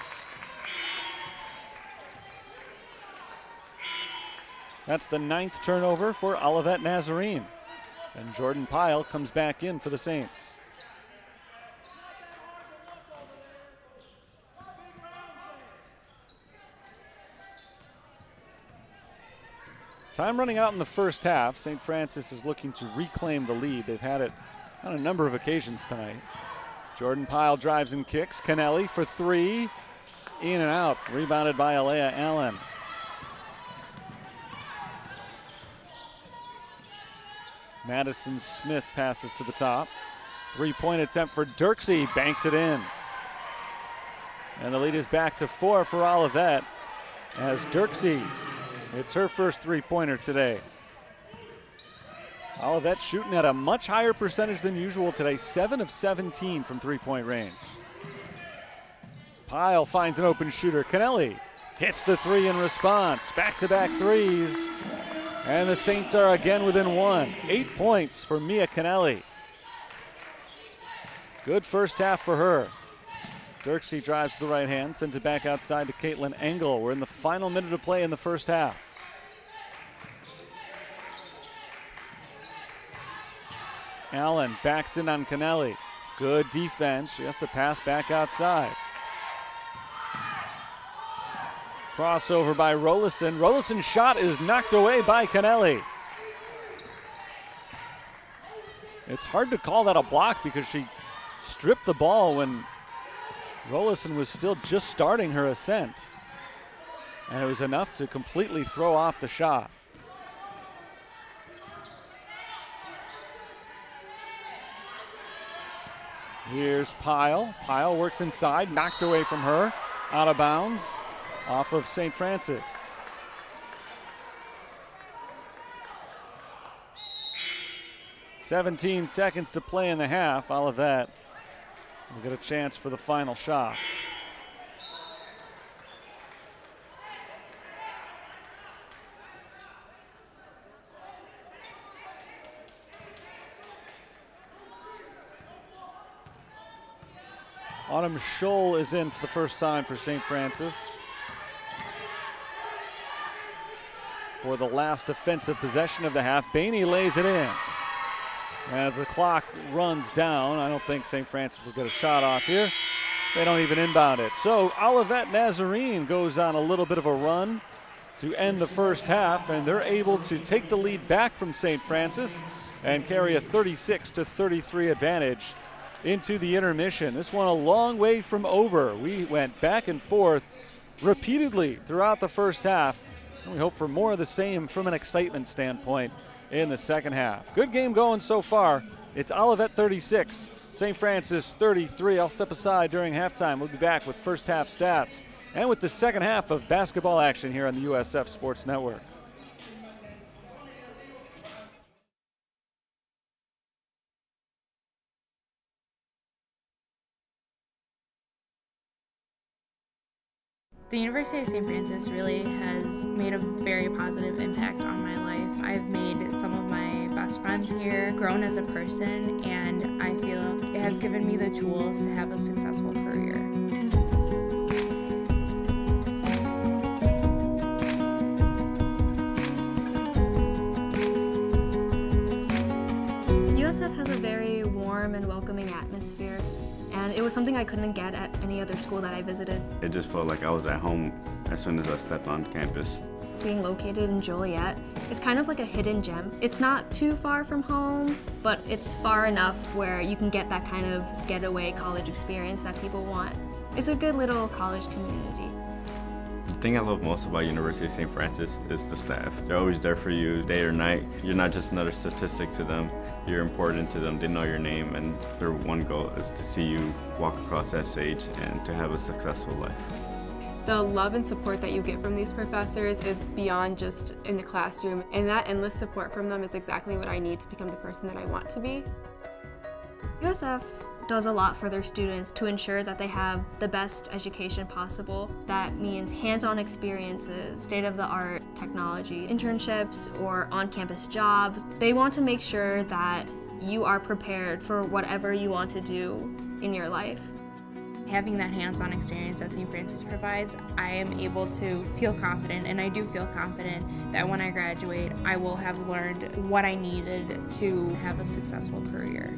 That's the 9th turnover for Olivet Nazarene. And Jordan Pyle comes back in for the Saints. Time running out in the first half. St. Francis is looking to reclaim the lead. They've had it on a number of occasions tonight. Jordan Pyle drives and kicks. Canelli for 3. In and out. Rebounded by Alea Allen. Madison Smith passes to the top. 3-point attempt for Dirksey. Banks it in. And the lead is back to 4 for Olivet as Dirksey, it's her first 3-pointer today. Olivet shooting at a much higher percentage than usual today, 7 of 17 from three-point range. Pyle finds an open shooter. Kennelly hits the three in response. Back-to-back threes. And the Saints are again within one. 8 points for Mia Kennelly. Good first half for her. Dirksey drives to the right hand, sends it back outside to Caitlin Engel. We're in the final minute of play in the first half. Allen backs in on Kennelly. Good defense. She has to pass back outside. Crossover by Rollison. Rollison's shot is knocked away by Kennelly. It's hard to call that a block because she stripped the ball when Rollison was still just starting her ascent. And it was enough to completely throw off the shot. Here's Pyle. Pyle works inside, knocked away from her, out of bounds, off of St. Francis. "17 seconds to play in the half. Olivet will get a chance for the final shot. Autumn Scholl is in for the first time for St. Francis. For the last offensive possession of the half, Bainey lays it in. As the clock runs down, I don't think St. Francis will get a shot off here. They don't even inbound it. So Olivet Nazarene goes on a little bit of a run to end the first half, and they're able to take the lead back from St. Francis and carry a 36-33 advantage into the intermission. This one a long way from over. We went back and forth repeatedly throughout the first half, and we hope for more of the same from an excitement standpoint in the second half. Good game going so far. It's Olivet 36, St. Francis 33. I'll step aside during halftime. We'll be back with first half stats and with the second half of basketball action here on the USF Sports Network. The University of St. Francis really has made a very positive impact on my life. I've made some of my best friends here, grown as a person, and I feel it has given me the tools to have a successful career. USF has a very warm and welcoming atmosphere, and it was something I couldn't get at any other school that I visited. It just felt like I was at home as soon as I stepped on campus. Being located in Joliet, it's kind of like a hidden gem. It's not too far from home, but it's far enough where you can get that kind of getaway college experience that people want. It's a good little college community. The thing I love most about University of St. Francis is the staff. They're always there for you day or night. You're not just another statistic to them. You're important to them. They know your name, and their one goal is to see you walk across that stage and to have a successful life. The love and support that you get from these professors is beyond just in the classroom, and that endless support from them is exactly what I need to become the person that I want to be. USF does a lot for their students to ensure that they have the best education possible. That means hands-on experiences, state-of-the-art technology, internships, or on-campus jobs. They want to make sure that you are prepared for whatever you want to do in your life. Having that hands-on experience that St. Francis provides, I am able to feel confident, and I do feel confident that when I graduate, I will have learned what I needed to have a successful career.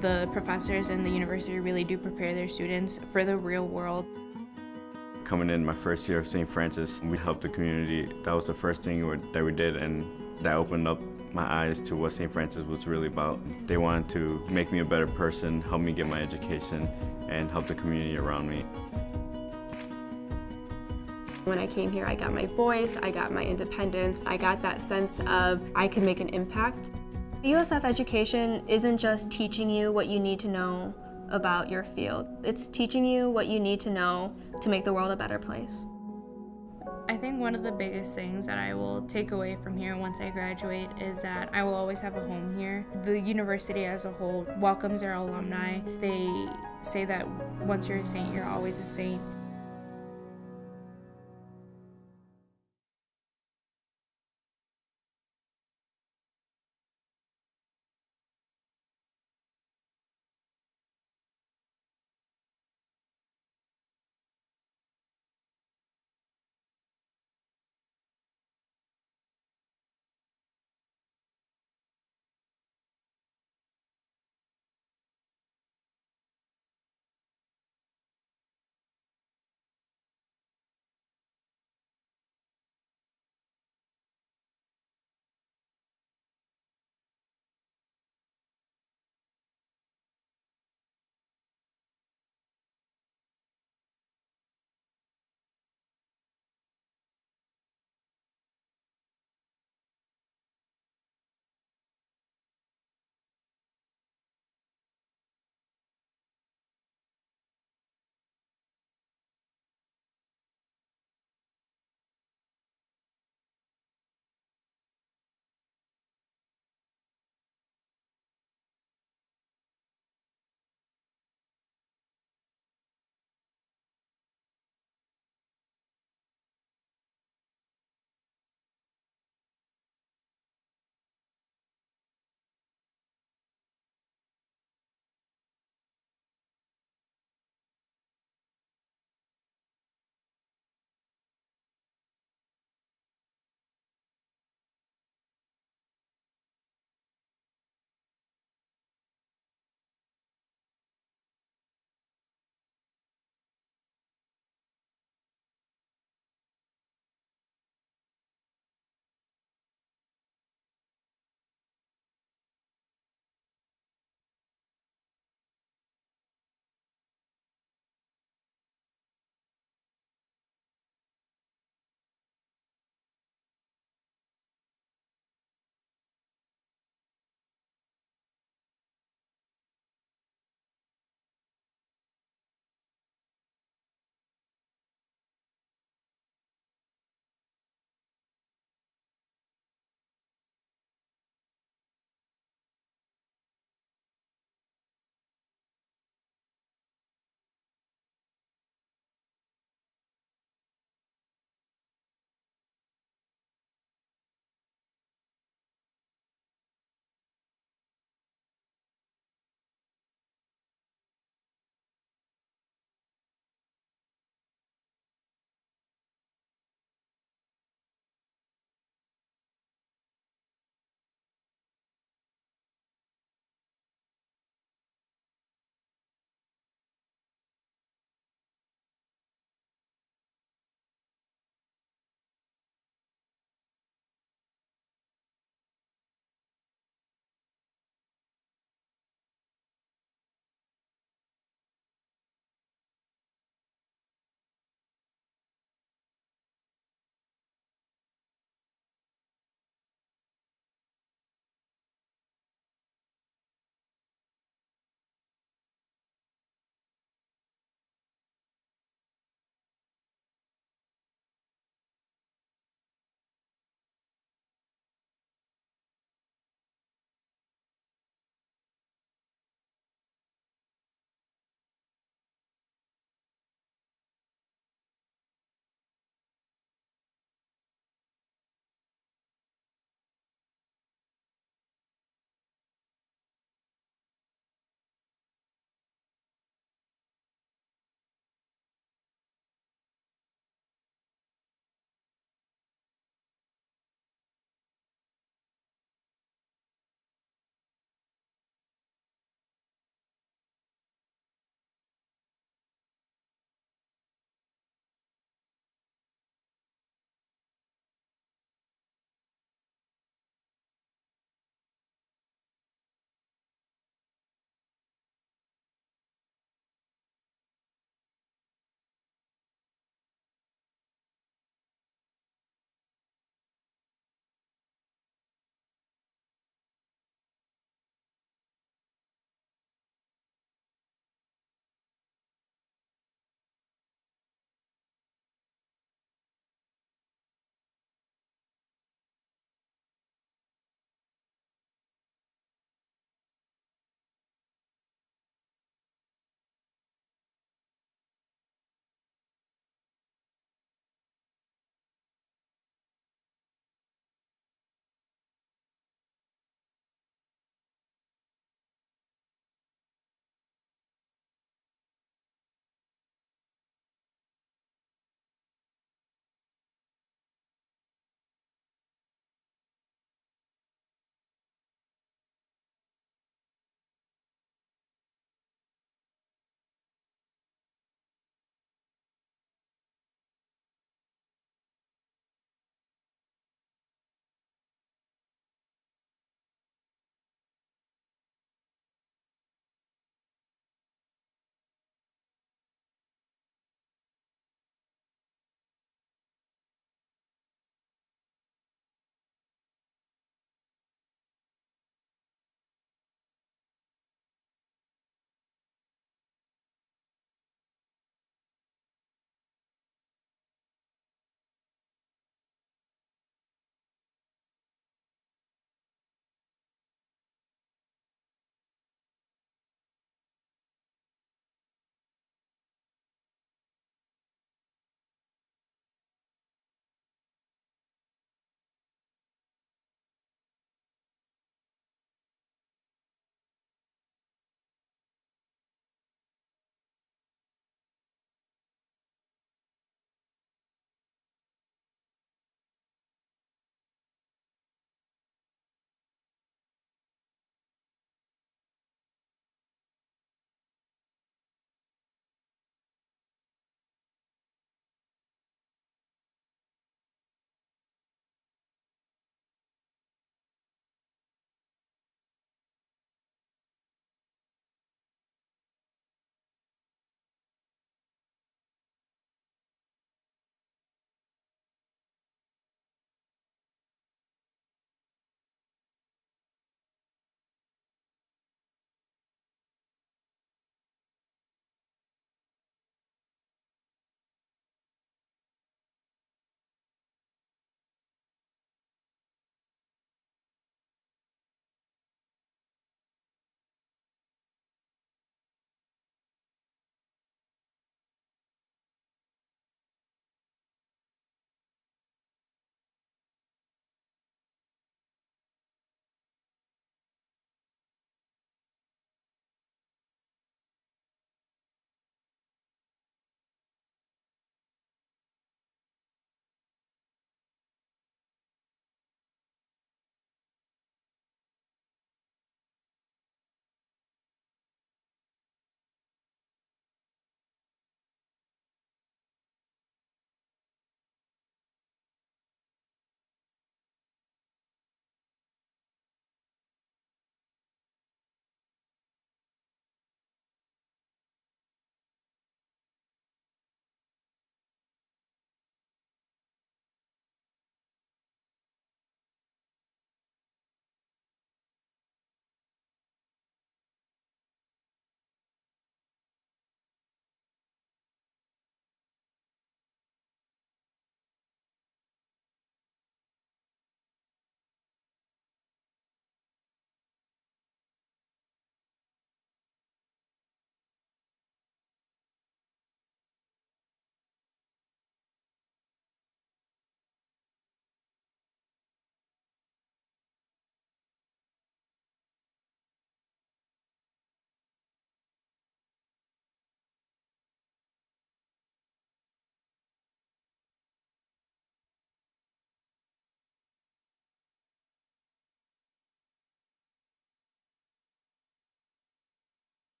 The professors in the university really do prepare their students for the real world. Coming in my first year of St. Francis, we helped the community. That was the first thing that we did, and that opened up my eyes to what St. Francis was really about. They wanted to make me a better person, help me get my education, and help the community around me. When I came here, I got my voice, I got my independence, I got that sense of I can make an impact. USF education isn't just teaching you what you need to know about your field. It's teaching you what you need to know to make the world a better place. I think one of the biggest things that I will take away from here once I graduate is that I will always have a home here. The university as a whole welcomes their alumni. They say that once you're a Saint, you're always a Saint.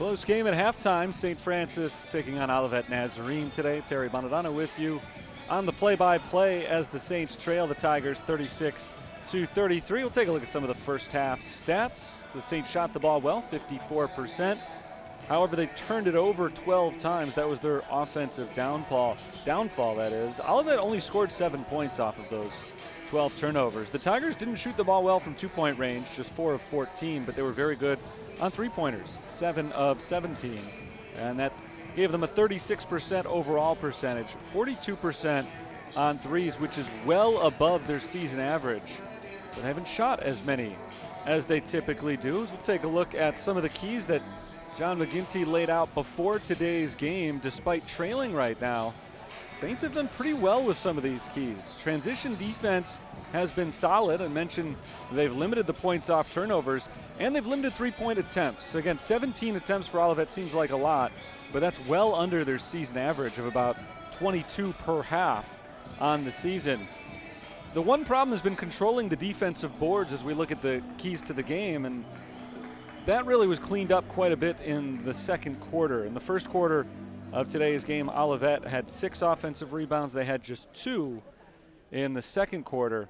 Close game at halftime. St. Francis taking on Olivet Nazarene today. Terry Bonadonna with you on the play-by-play as the Saints trail the Tigers 36-33. We'll take a look at some of the first half stats. The Saints shot the ball well, 54%. However, they turned it over 12 times. That was their offensive downfall, that is. Olivet only scored 7 points off of those 12 turnovers. The Tigers didn't shoot the ball well from two-point range, just 4 of 14, but they were very good on three-pointers, 7 of 17. And that gave them a 36% overall percentage, 42% on threes, which is well above their season average. But they haven't shot as many as they typically do. So we'll take a look at some of the keys that John McGinty laid out before today's game. Despite trailing right now, Saints have done pretty well with some of these keys. Transition defense has been solid. I mentioned they've limited the points off turnovers, and they've limited three-point attempts. Again, 17 attempts for Olivet seems like a lot, but that's well under their season average of about 22 per half on the season. The one problem has been controlling the defensive boards as we look at the keys to the game, and that really was cleaned up quite a bit in the second quarter. In the first quarter of today's game, Olivet had 6 offensive rebounds. They had just 2 in the second quarter.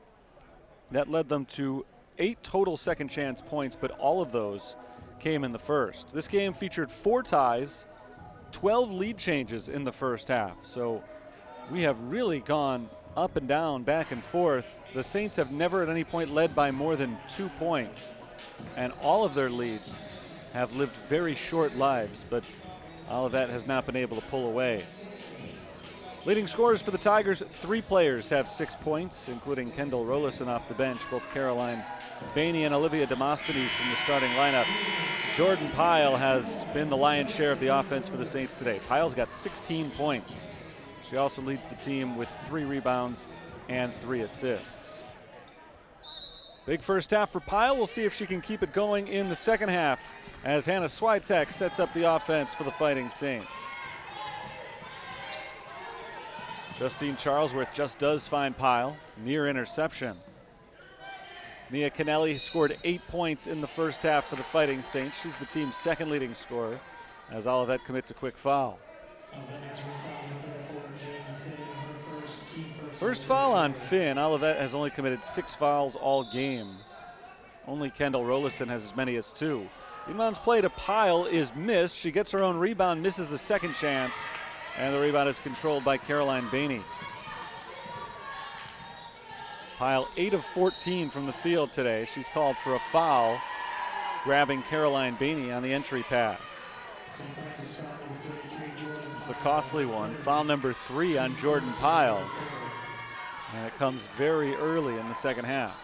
That led them to 8 total second chance points, but all of those came in the first. This game featured 4 ties, 12 lead changes in the first half. So we have really gone up and down, back and forth. The Saints have never at any point led by more than 2 points, and all of their leads have lived very short lives, but Olivet has not been able to pull away. Leading scorers for the Tigers, 3 players have 6 points, including Kendall Rollison off the bench, both Caroline Bainey and Olivia Demosthenes from the starting lineup. Jordan Pyle has been the lion's share of the offense for the Saints today. Pyle's got 16 points. She also leads the team with 3 rebounds and 3 assists. Big first half for Pyle. We'll see if she can keep it going in the second half as Hannah Switek sets up the offense for the Fighting Saints. Justine Charlesworth just does find Pyle, near interception. Mia Kennelly scored 8 points in the first half for the Fighting Saints. She's the team's second leading scorer as Olivet commits a quick foul. First foul on Finn. Olivet has only committed 6 fouls all game. Only Kendall Rollison has as many as 2. Inman's play to Pyle is missed. She gets her own rebound, misses the second chance, and the rebound is controlled by Caroline Bainey. Pyle 8 of 14 from the field today. She's called for a foul, grabbing Caroline Bainey on the entry pass. It's a costly one. Foul number 3 on Jordan Pyle. And it comes very early in the second half.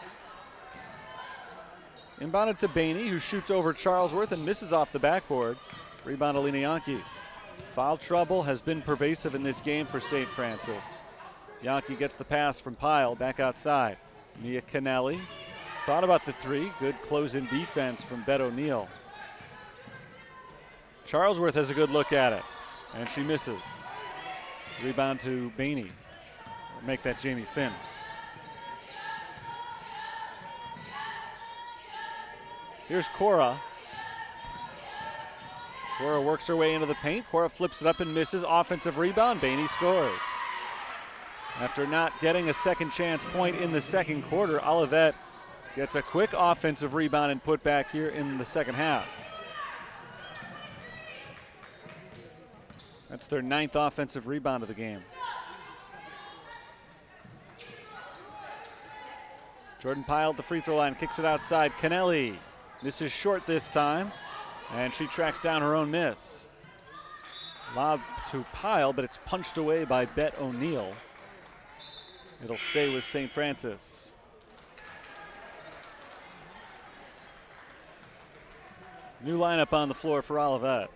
Inbounded to Bainey, who shoots over Charlesworth and misses off the backboard. Rebound Alina Yankee. Foul trouble has been pervasive in this game for St. Francis. Yankee gets the pass from Pyle back outside. Mia Kennelly thought about the 3. Good close-in defense from Bet O'Neill. Charlesworth has a good look at it, and she misses. Rebound to Bainey. Make that Jamie Finn. Here's Cora. Cora works her way into the paint. Cora flips it up and misses. Offensive rebound. Bainey scores. After not getting a second chance point in the second quarter, Olivet gets a quick offensive rebound and put back here in the second half. That's their 9th offensive rebound of the game. Jordan Pyle at the free throw line, kicks it outside. Kennelly misses short this time, and she tracks down her own miss. Lob to Pyle, but it's punched away by Bet O'Neill. It'll stay with St. Francis. New lineup on the floor for Olivet.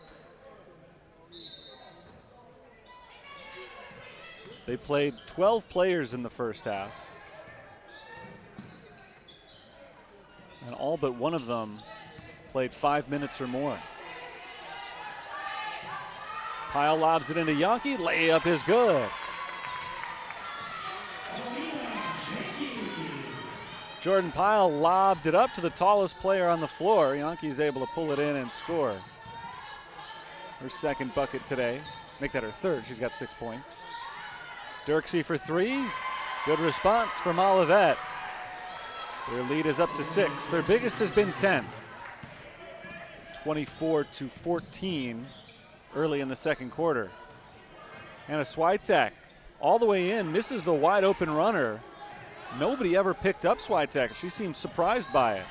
They played 12 players in the first half, and all but one of them played 5 minutes or more. Pyle lobs it into Yankee. Layup is good. Jordan Pyle lobbed it up to the tallest player on the floor. Yankee's able to pull it in and score. her second bucket today. Make that her third. She's got 6 points. Dirksey for three. Good response from Olivet. Their lead is up to 6. Their biggest has been 10. 24-14 early in the second quarter. Anna Switek all the way in, misses the wide open runner. Nobody ever picked up Switek. She seemed surprised by it.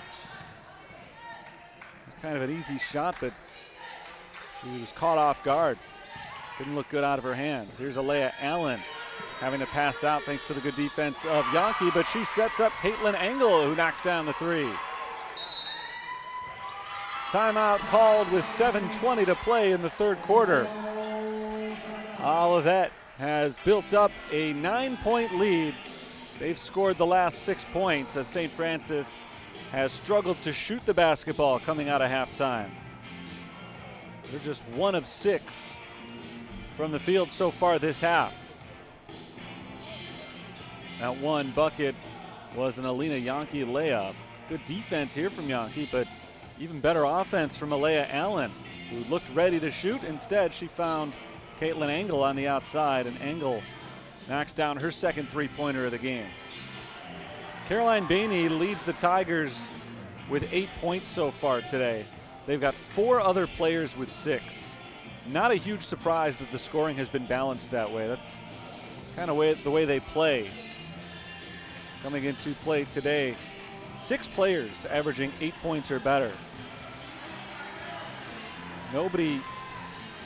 Kind of an easy shot, but she was caught off guard. Didn't look good out of her hands. Here's Alea Allen having to pass out thanks to the good defense of Yankee, but she sets up Caitlin Engel, who knocks down the three. Timeout called with 7:20 to play in the third quarter. Olivet has built up a 9-point lead. They've scored the last 6 points as St. Francis has struggled to shoot the basketball coming out of halftime. They're just 1 of 6 from the field so far this half. That one bucket was an Alina Yankee layup. Good defense here from Yankee, but even better offense from Alea Allen, who looked ready to shoot. Instead, she found Caitlin Engel on the outside, and Engel knocks down her second three-pointer of the game. Caroline Bainey leads the Tigers with 8 points so far today. They've got 4 other players with 6. Not a huge surprise that the scoring has been balanced that way. That's kind of the way they play. Coming into play today, 6 players averaging 8 points or better. Nobody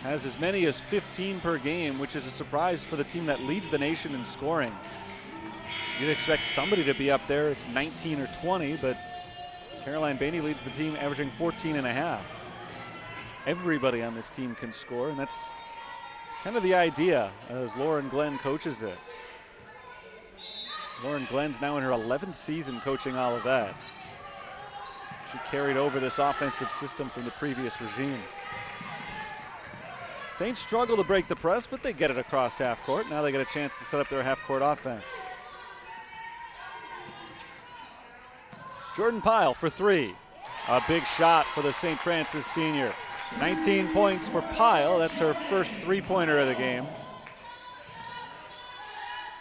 has as many as 15 per game, which is a surprise for the team that leads the nation in scoring. You'd expect somebody to be up there at 19 or 20, but Caroline Bainey leads the team averaging 14.5. Everybody on this team can score, and that's kind of the idea as Lauren Glenn coaches it. Lauren Glenn's now in her 11th season coaching Olivet. She carried over this offensive system from the previous regime. Saints struggle to break the press, but they get it across half court. Now they get a chance to set up their half court offense. Jordan Pyle for three. A big shot for the St. Francis senior. 19 points for Pyle. That's her first three-pointer of the game.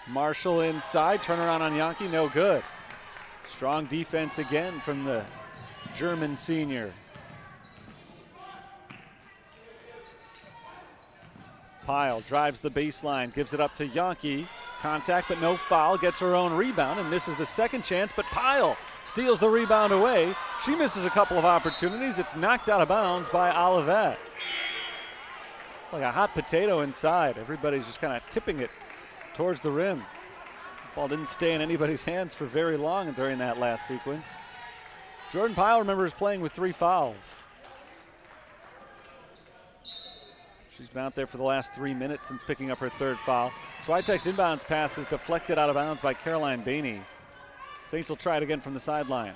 Marshall inside, turnaround on Yankee, no good. Strong defense again from the German senior. Pyle drives the baseline, gives it up to Yankee. Contact but no foul, gets her own rebound and misses the second chance, but Pyle steals the rebound away. She misses a couple of opportunities. It's knocked out of bounds by Olivet. It's like a hot potato inside. Everybody's just kind of tipping it towards the rim. The ball didn't stay in anybody's hands for very long during that last sequence. Jordan Pyle, remember, is playing with 3 fouls. She's been out there for the last 3 minutes since picking up her third foul. Switek's inbounds pass is deflected out of bounds by Caroline Bainey. Saints will try it again from the sideline.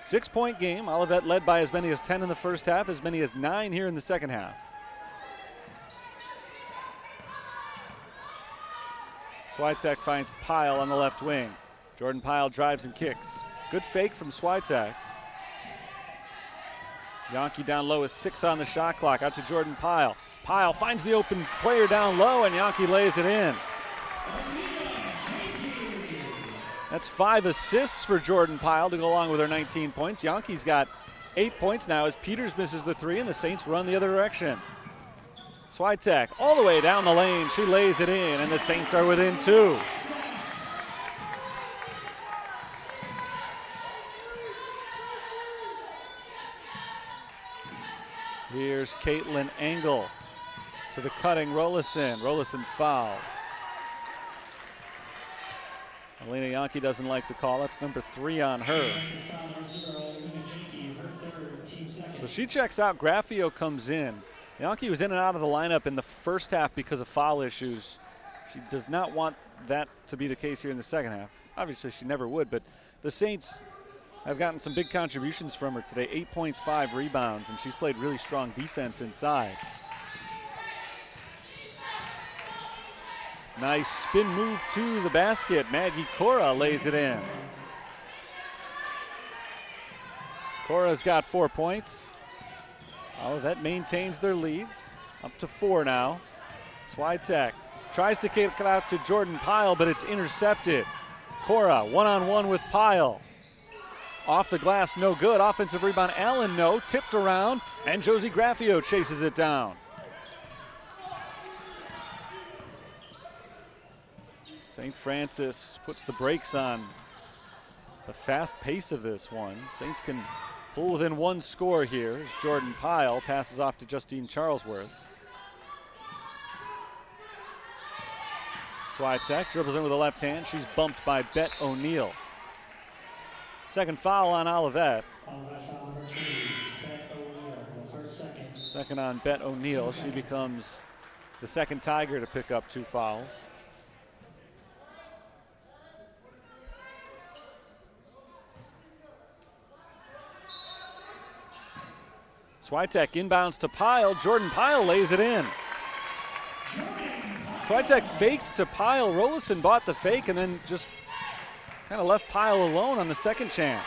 6-point game. Olivet led by as many as 10 in the first half, as many as 9 here in the second half. Switek finds Pyle on the left wing. Jordan Pyle drives and kicks. Good fake from Switek. Yankee down low is 6 on the shot clock. Out to Jordan Pyle. Pyle finds the open player down low, and Yankee lays it in. That's 5 assists for Jordan Pyle to go along with her 19 points. Yankee's got 8 points now as Peters misses the 3 and the Saints run the other direction. Switek all the way down the lane. She lays it in, and the Saints are within 2. Here's Caitlin Engel to the cutting Rollison. Rollison's foul. Alina Yankee doesn't like the call. That's number 3 on her. So she checks out. Graffio comes in. Yankee was in and out of the lineup in the first half because of foul issues. She does not want that to be the case here in the second half. Obviously, she never would, but the Saints have gotten some big contributions from her today. 8 points, 5 rebounds, and she's played really strong defense inside. Nice spin move to the basket. Maggie Cora lays it in. Cora's got 4 points. Olivet maintains their lead, up to 4 now. Switek tries to kick it out to Jordan Pyle, but it's intercepted. Cora one-on-one with Pyle. Off the glass, no good. Offensive rebound, Allen, no. Tipped around, and Josie Graffio chases it down. St. Francis puts the brakes on the fast pace of this one. Saints can pull within 1 score here as Jordan Pyle passes off to Justine Charlesworth. Switek dribbles in with the left hand. She's bumped by Bet O'Neill. Second foul on Olivet. Second on Bet O'Neill. She becomes the second Tiger to pick up 2 fouls. Switek inbounds to Pyle. Jordan Pyle lays it in. Switek faked to Pyle. Rollison bought the fake and then just kind of left Pyle alone on the second chance.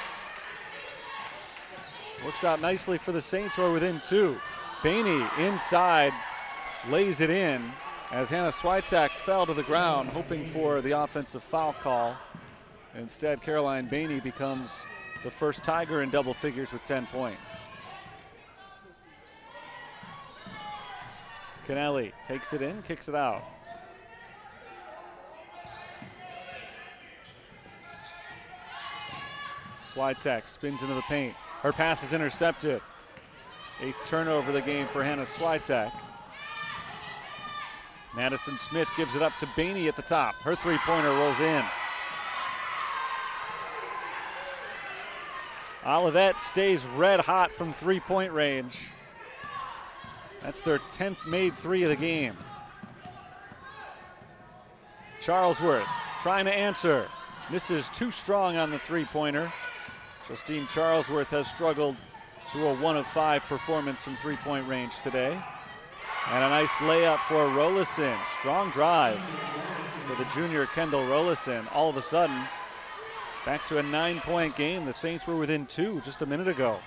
Works out nicely for the Saints, who are within 2. Bainey inside lays it in as Hannah Switek fell to the ground hoping for the offensive foul call. Instead, Caroline Bainey becomes the first Tiger in double figures with 10 points. Kennelly takes it in, kicks it out. Switek spins into the paint. Her pass is intercepted. 8th turnover of the game for Hannah Switek. Madison Smith gives it up to Bainey at the top. Her 3-pointer rolls in. Olivet stays red hot from 3-point range. That's their 10th made 3 of the game. Charlesworth trying to answer. Misses too strong on the 3-pointer. Justine Charlesworth has struggled to a 1 of 5 performance from 3-point range today. And a nice layup for Rollison. Strong drive for the junior Kendall Rollison. All of a sudden, back to a 9-point game. The Saints were within 2 just a minute ago.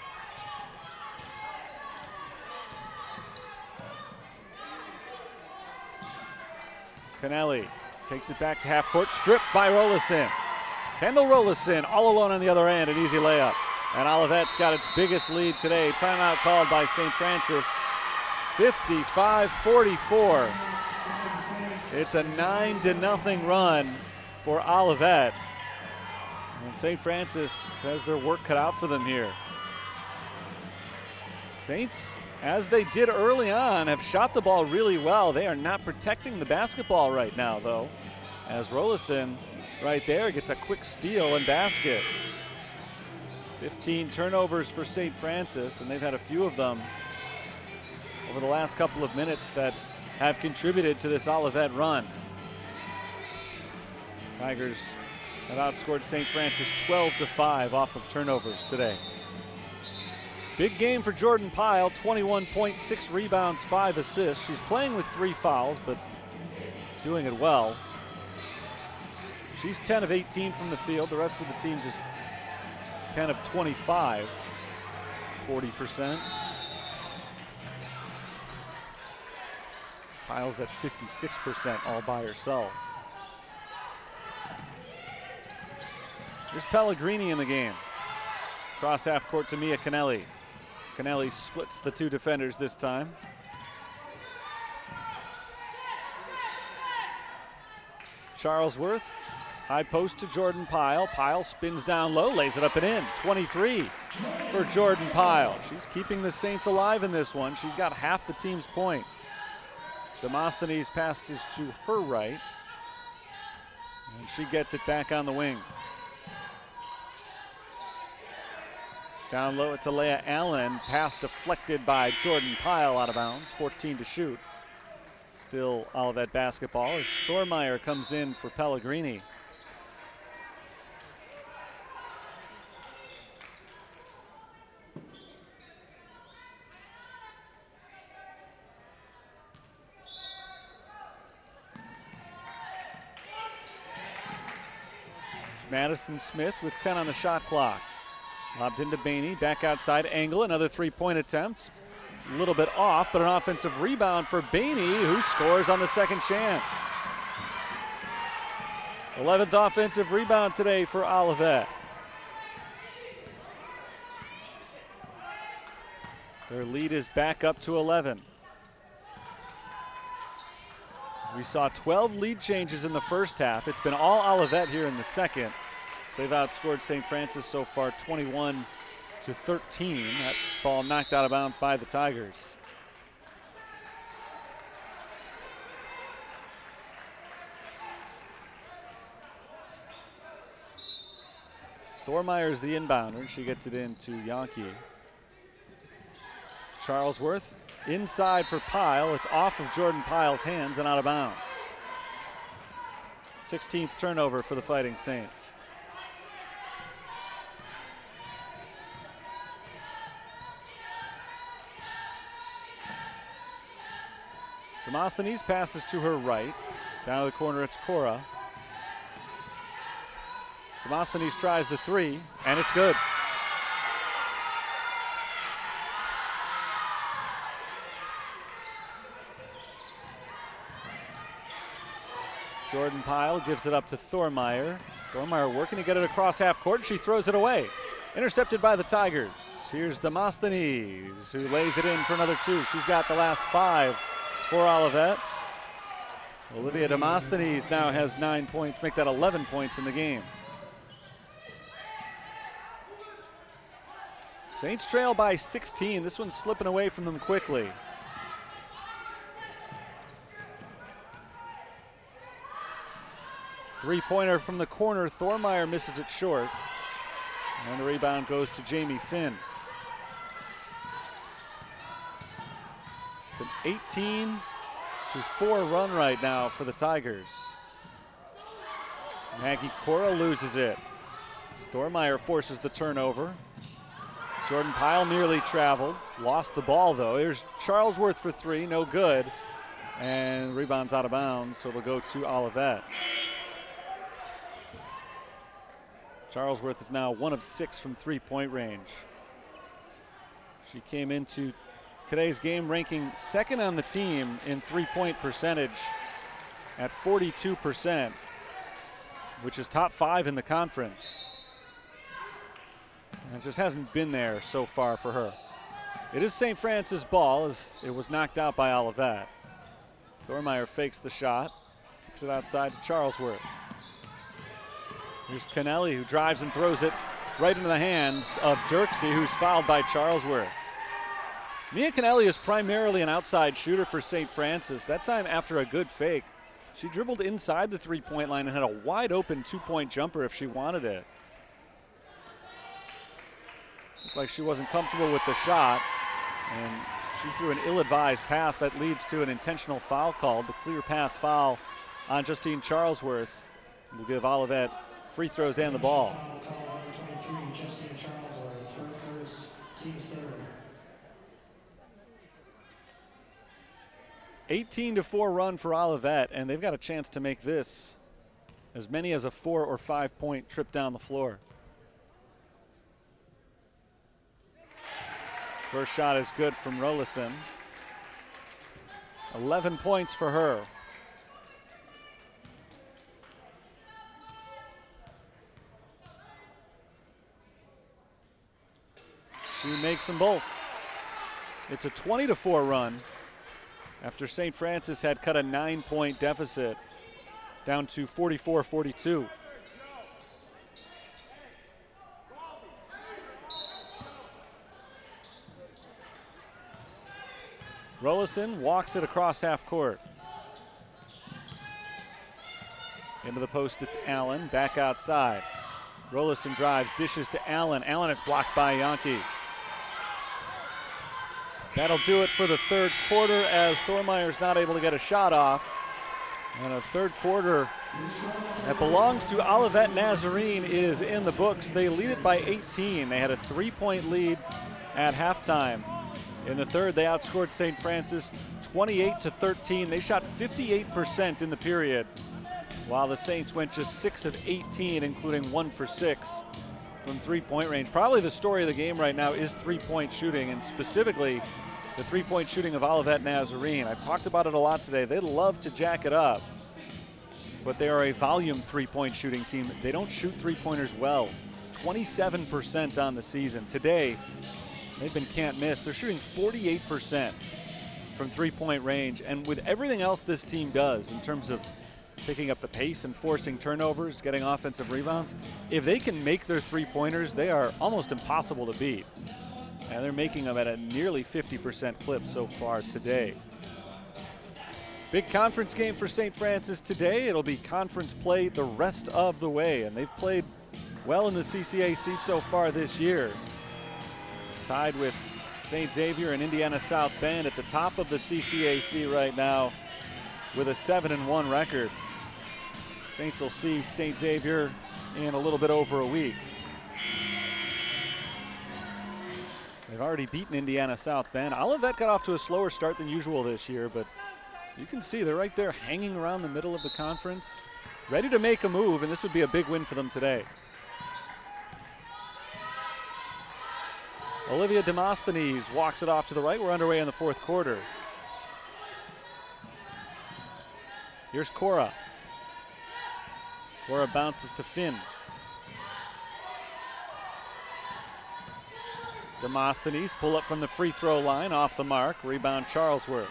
Kennelly takes it back to half court, stripped by Rollison. Kendall Rollison all alone on the other end, an easy layup. And Olivet's got its biggest lead today. Timeout called by St. Francis, 55-44. It's a 9-0 run for Olivet. And St. Francis has their work cut out for them here. Saints, as they did early on, have shot the ball really well. They are not protecting the basketball right now, though, as Rollison right there gets a quick steal and basket. 15 turnovers for St. Francis, and they've had a few of them over the last couple of minutes that have contributed to this Olivet run. Tigers have outscored St. Francis 12-5 off of turnovers today. Big game for Jordan Pyle, 21 points, 6 rebounds, 5 assists. She's playing with 3 fouls, but doing it well. She's 10 of 18 from the field. The rest of the team just 10 of 25, 40%. Pyle's at 56% all by herself. There's Pellegrini in the game. Cross half court to Mia Kennelly. Kennelly splits the 2 defenders this time. Charlesworth, high post to Jordan Pyle. Pyle spins down low, lays it up and in. 23 for Jordan Pyle. She's keeping the Saints alive in this one. She's got half the team's points. Demosthenes passes to her right, and she gets it back on the wing. Down low, it's Alea Allen. Pass deflected by Jordan Pyle out of bounds. 14 to shoot. Still Olivet basketball as Thormeyer comes in for Pellegrini. Madison Smith with 10 on the shot clock. Lobbed into Bainey, back outside, Angle, another 3-point attempt. a little bit off, but an offensive rebound for Bainey, who scores on the second chance. 11th offensive rebound today for Olivet. Their lead is back up to 11. We saw 12 lead changes in the first half. It's been all Olivet here in the second. So they've outscored St. Francis so far 21-13. That ball knocked out of bounds by the Tigers. Thormeyer's the inbounder. She gets it into Yankee. Charlesworth inside for Pyle. It's off of Jordan Pyle's hands and out of bounds. 16th turnover for the Fighting Saints. Demosthenes passes to her right. Down to the corner, it's Cora. Demosthenes tries the three, and it's good. Jordan Pyle gives it up to Thormeyer. Thormeyer working to get it across half court. She throws it away. Intercepted by the Tigers. Here's Demosthenes, who lays it in for another two. She's got the last 5 for Olivet. Olivia Demosthenes now has 9 points, make that 11 points in the game. Saints trail by 16. This one's slipping away from them quickly. Three-pointer from the corner. Thormeyer misses it short. And the rebound goes to Jamie Finn. It's an 18-4 run right now for the Tigers. Maggie Cora loses it. Thormeyer forces the turnover. Jordan Pyle nearly traveled. Lost the ball, though. Here's Charlesworth for three. No good. And rebound's out of bounds, so it'll go to Olivet. Charlesworth is now 1 of 6 from three-point range. She came into today's game ranking second on the team in three-point percentage at 42%, which is top 5 in the conference. And it just hasn't been there so far for her. It is St. Francis ball as it was knocked out by Olivet. Thormeyer fakes the shot, kicks it outside to Charlesworth. Here's Kennelly, who drives and throws it right into the hands of Dirksey, who's fouled by Charlesworth. Mia Kennelly is primarily an outside shooter for St. Francis. That time after a good fake, she dribbled inside the three-point line and had a wide open two-point jumper if she wanted it. Looked like she wasn't comfortable with the shot, and she threw an ill-advised pass that leads to an intentional foul called. The clear path foul on Justine Charlesworth will give Olivet free throws and the ball. 18-4 run for Olivet, and they've got a chance to make this as many as a 4 or 5 point trip down the floor. First shot is good from Rollison. 11 points for her. She makes them both. It's a 20-4 run after St. Francis had cut a 9-point deficit down to 44-42. Rollison walks it across half court. Into the post, it's Allen, back outside. Rollison drives, dishes to Allen. Allen is blocked by Yankee. That'll do it for the third quarter as Thormeyer's not able to get a shot off. And a third quarter that belongs to Olivet Nazarene is in the books. They lead it by 18. They had a 3-point lead at halftime. In the third, they outscored St. Francis 28-13. They shot 58% in the period, while the Saints went just 6 of 18, including 1 for 6 from three-point range. Probably the story of the game right now is three-point shooting, and specifically the three-point shooting of Olivet Nazarene. I've talked about it a lot today. They love to jack it up, but they are a volume three-point shooting team. They don't shoot three-pointers well. 27% on the season. Today, they've been can't miss. They're shooting 48% from three-point range, and with everything else this team does in terms of picking up the pace and forcing turnovers, getting offensive rebounds, if they can make their three-pointers, they are almost impossible to beat. And they're making them at a nearly 50% clip so far today. Big conference game for St. Francis today. It'll be conference play the rest of the way, and they've played well in the CCAC so far this year. Tied with St. Xavier and Indiana South Bend at the top of the CCAC right now with a 7-1 record. Saints will see St. Xavier in a little bit over a week. They've already beaten Indiana South Bend. Olivet got off to a slower start than usual this year, but you can see they're right there hanging around the middle of the conference, ready to make a move, and this would be a big win for them today. Olivia Demosthenes walks it off to the right. We're underway in the fourth quarter. Here's Cora. Cora bounces to Finn. Demosthenes pull up from the free throw line, off the mark. Rebound Charlesworth.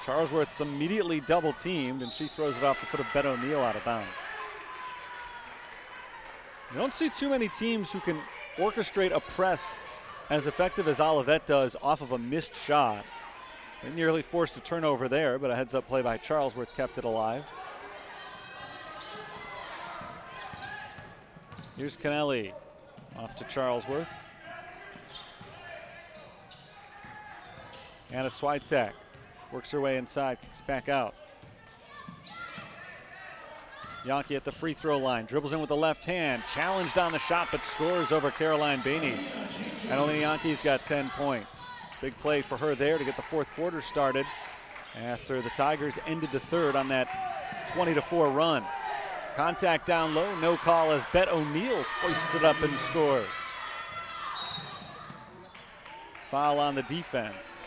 Charlesworth's immediately double teamed, and she throws it off the foot of Bet O'Neill out of bounds. You don't see too many teams who can orchestrate a press as effective as Olivet does off of a missed shot. They nearly forced a turnover there, but a heads-up play by Charlesworth kept it alive. Here's Kennelly, off to Charlesworth. Anna Switek works her way inside, kicks back out. Yankee at the free throw line, dribbles in with the left hand, challenged on the shot, but scores over Caroline Bainey. Adeline Yankee's got 10 points. Big play for her there to get the fourth quarter started after the Tigers ended the third on that 20-4 run. Contact down low, no call as Bet O'Neill hoists it up and scores. Foul on the defense.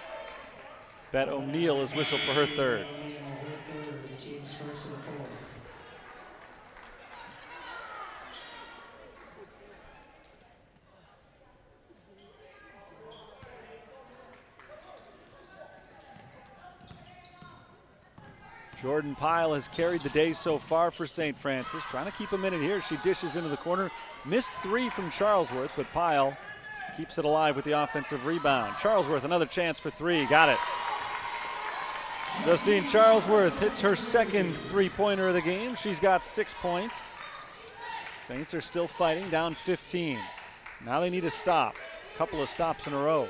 Bet O'Neill is whistled for her third. Jordan Pyle has carried the day so far for St. Francis. Trying to keep a minute here. She dishes into the corner. Missed three from Charlesworth, but Pyle keeps it alive with the offensive rebound. Charlesworth, another chance for three. Got it. Justine Charlesworth hits her second three-pointer of the game. She's got 6 points. Saints are still fighting, down 15. Now they need a stop. Couple of stops in a row.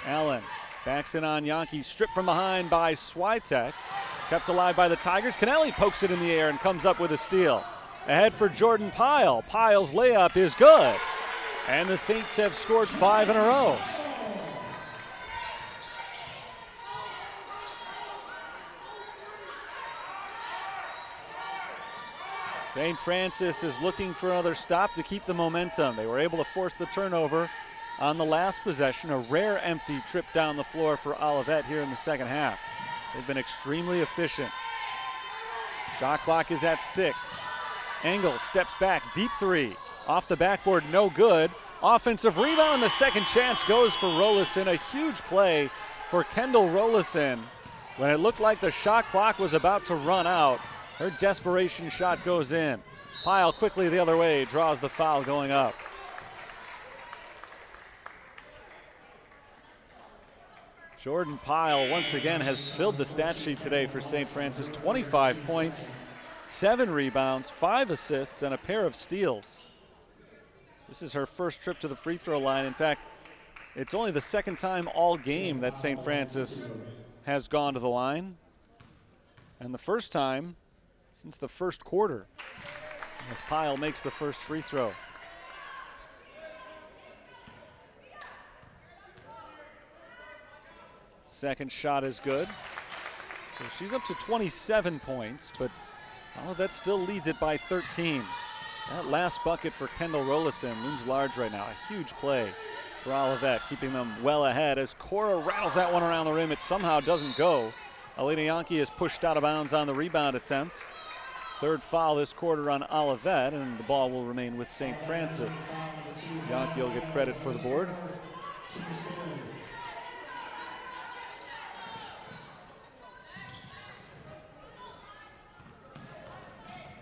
Allen backs in on Yankee. Stripped from behind by Switek. Kept alive by the Tigers. Kennelly pokes it in the air and comes up with a steal. Ahead for Jordan Pyle. Pyle's layup is good. And the Saints have scored 5 in a row. St. Francis is looking for another stop to keep the momentum. They were able to force the turnover on the last possession. A rare empty trip down the floor for Olivet here in the second half. They've been extremely efficient. Shot clock is at 6. Engel steps back, deep three. Off the backboard, no good. Offensive rebound, the second chance goes for Rollison. A huge play for Kendall Rollison. When it looked like the shot clock was about to run out, her desperation shot goes in. Pyle quickly the other way, draws the foul going up. Jordan Pyle once again has filled the stat sheet today for St. Francis. 25 points, 7 rebounds, 5 assists, and a pair of steals. This is her first trip to the free throw line. In fact, it's only the second time all game that St. Francis has gone to the line, and the first time since the first quarter, as Pyle makes the first free throw. Second shot is good. So she's up to 27 points, but Olivet still leads it by 13. That last bucket for Kendall Rollison looms large right now. A huge play for Olivet, keeping them well ahead as Cora rattles that one around the rim. It somehow doesn't go. Alina Yankee is pushed out of bounds on the rebound attempt. Third foul this quarter on Olivet, and the ball will remain with St. Francis. Yankee will get credit for the board.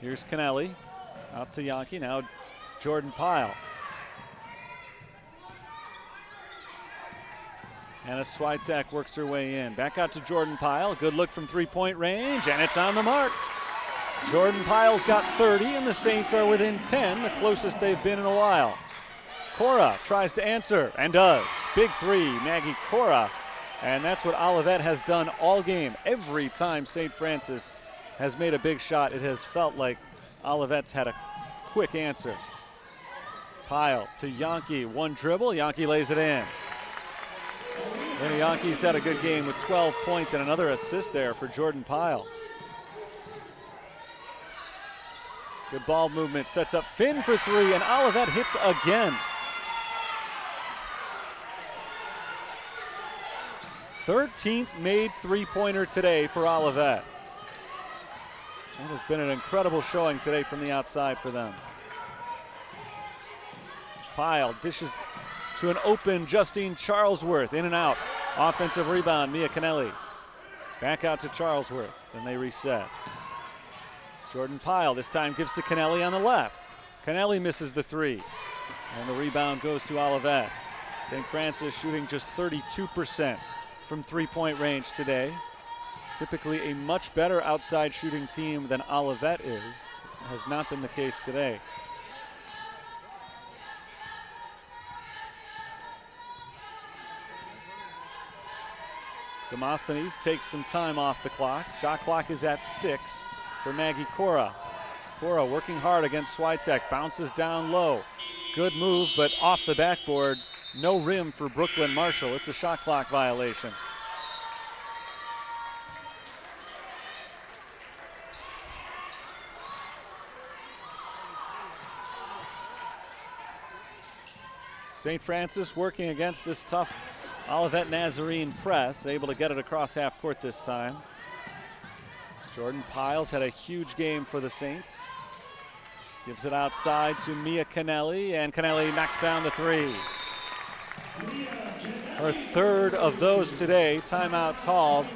Here's Kennelly, out to Yankee, now Jordan Pyle. Anna Switek works her way in. Back out to Jordan Pyle, good look from three-point range, and it's on the mark. Jordan Pyle's got 30, and the Saints are within 10, the closest they've been in a while. Cora tries to answer, and does. Big three, Maggie Cora, and that's what Olivet has done all game. Every time St. Francis has made a big shot, it has felt like Olivet's had a quick answer. Pyle to Yankee, one dribble, Yankee lays it in. And Yankee's had a good game with 12 points and another assist there for Jordan Pyle. Good ball movement, sets up Finn for three, and Olivet hits again. 13th made three-pointer today for Olivet. That has been an incredible showing today from the outside for them. Pyle dishes to an open Justine Charlesworth, in and out. Offensive rebound, Mia Kennelly. Back out to Charlesworth, and they reset. Jordan Pyle this time gives to Kennelly on the left. Kennelly misses the three, and the rebound goes to Olivet. St. Francis shooting just 32% from three-point range today. Typically a much better outside shooting team than Olivet is. Has not been the case today. Demosthenes takes some time off the clock. Shot clock is at 6 for Maggie Cora. Cora working hard against Switek, bounces down low. Good move, but off the backboard. No rim for Brooklyn Marshall. It's a shot clock violation. St. Francis working against this tough Olivet Nazarene press, able to get it across half court this time. Jordan Pyle's had a huge game for the Saints. Gives it outside to Mia Kennelly, and Kennelly knocks down the three. Her third of those today. Timeout called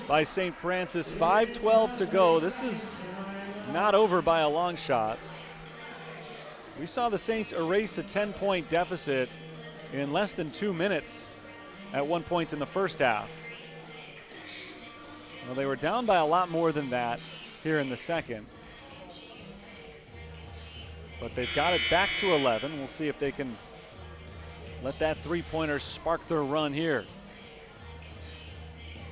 by St. Francis. 5:12 to go. This is not over by a long shot. We saw the Saints erase a 10-point deficit in less than 2 minutes at one point in the first half. Well, they were down by a lot more than that here in the second. But they've got it back to 11. We'll see if they can let that three-pointer spark their run here.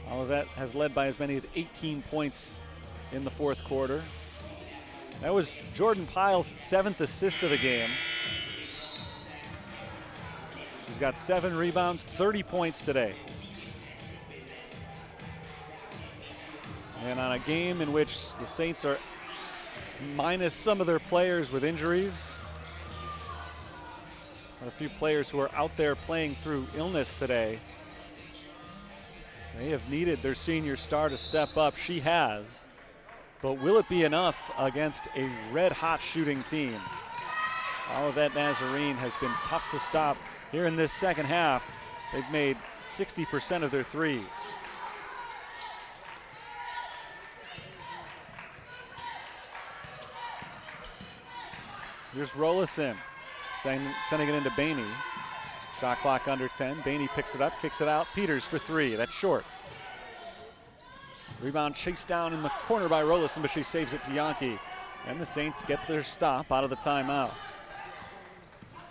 Olivet has led by as many as 18 points in the fourth quarter. That was Jordan Pyle's 7th assist of the game. She's got 7 rebounds, 30 points today. And on a game in which the Saints are minus some of their players with injuries, a few players who are out there playing through illness today, they have needed their senior star to step up. She has. But will it be enough against a red-hot shooting team? Olivet Nazarene has been tough to stop here in this second half. They've made 60% of their threes. Here's Rollison sending it into Bainey. Shot clock under 10. Bainey picks it up, kicks it out. Peters for three. That's short. Rebound chased down in the corner by Rollison, but she saves it to Yankee. And the Saints get their stop out of the timeout.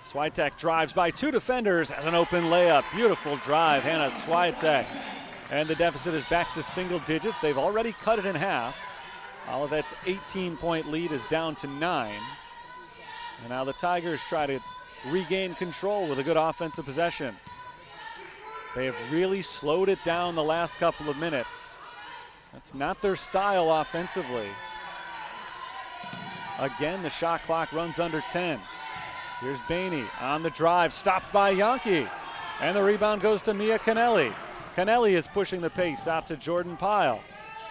Switek drives by 2 defenders, has an open layup. Beautiful drive, Hannah Switek. And the deficit is back to single digits. They've already cut it in half. Olivet's 18-point lead is down to 9. And now the Tigers try to regain control with a good offensive possession. They have really slowed it down the last couple of minutes. That's not their style offensively. Again, the shot clock runs under 10. Here's Bainey on the drive, stopped by Yankee. And the rebound goes to Mia Kennelly. Kennelly is pushing the pace out to Jordan Pyle.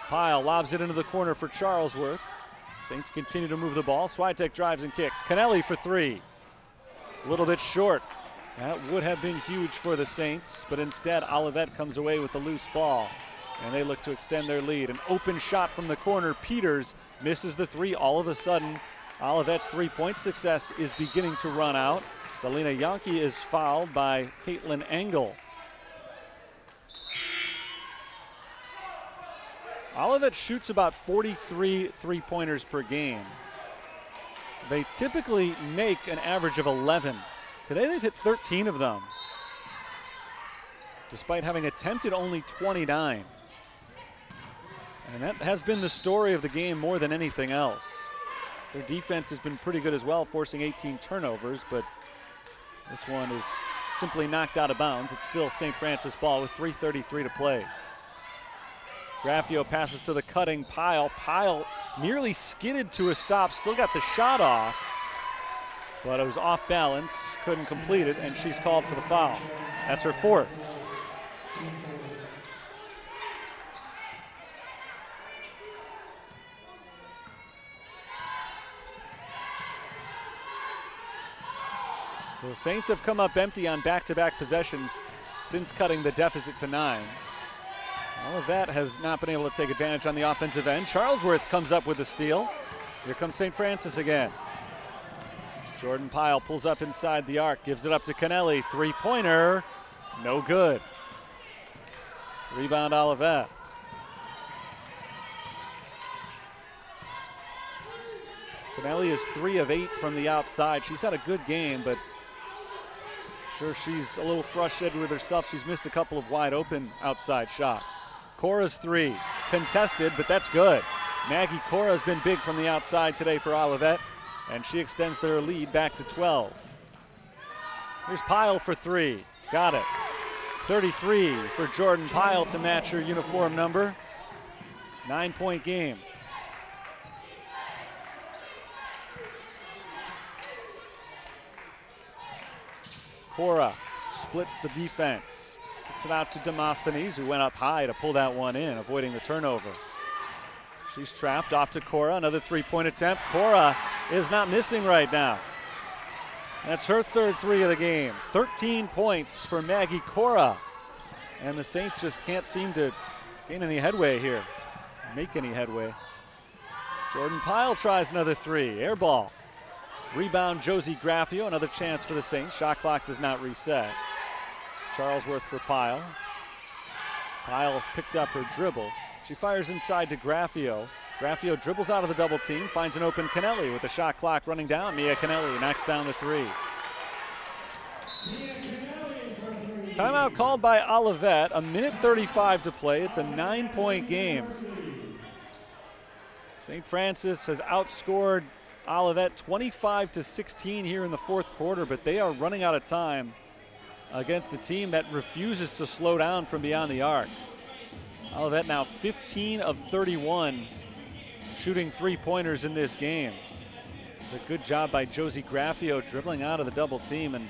Pyle lobs it into the corner for Charlesworth. Saints continue to move the ball. Swiatek drives and kicks. Kennelly for three. A little bit short. That would have been huge for the Saints, but instead Olivet comes away with the loose ball. And they look to extend their lead. An open shot from the corner. Peters misses the three. All of a sudden, Olivet's three-point success is beginning to run out. Selena Yankee is fouled by Caitlin Engel. Olivet shoots about 43 three-pointers per game. They typically make an average of 11. Today they've hit 13 of them, despite having attempted only 29. And that has been the story of the game more than anything else. Their defense has been pretty good as well, forcing 18 turnovers, but this one is simply knocked out of bounds. It's still St. Francis ball with 3:33 to play. Graffio passes to the cutting Pyle. Pyle nearly skidded to a stop, still got the shot off, but it was off balance, couldn't complete it, and she's called for the foul. That's her fourth. So the Saints have come up empty on back-to-back possessions since cutting the deficit to 9. All of that has not been able to take advantage on the offensive end. Charlesworth comes up with a steal. Here comes St. Francis again. Jordan Pyle pulls up inside the arc, gives it up to Kennelly. Three-pointer, no good. Rebound Olivet. Kennelly is 3 of 8 from the outside. She's had a good game, but sure she's a little frustrated with herself. She's missed a couple of wide open outside shots. Cora's 3, contested, but that's good. Maggie Cora has been big from the outside today for Olivet, and she extends their lead back to 12. Here's Pyle for 3, got it. 33 for Jordan Pyle to match her uniform number. 9-point game. Cora splits the defense. Kicks it out to Demosthenes, who went up high to pull that one in, avoiding the turnover. She's trapped off to Cora. Another three-point attempt. Cora is not missing right now. That's her third three of the game. 13 points for Maggie Cora. And the Saints just can't seem to gain any headway here, make any headway. Jordan Pyle tries another three. Air ball. Rebound Josie Graffio, another chance for the Saints. Shot clock does not reset. Charlesworth for Pyle. Pyle's picked up her dribble. She fires inside to Graffio. Graffio dribbles out of the double team, finds an open Kennelly with the shot clock running down. Mia Kennelly knocks down the three. Timeout called by Olivet, a minute 35 to play. It's a 9-point game. St. Francis has outscored Olivet 25-16 here in the fourth quarter, but they are running out of time against a team that refuses to slow down from beyond the arc. Olivet now 15 of 31 shooting three-pointers in this game. It's a good job by Josie Graffio dribbling out of the double team and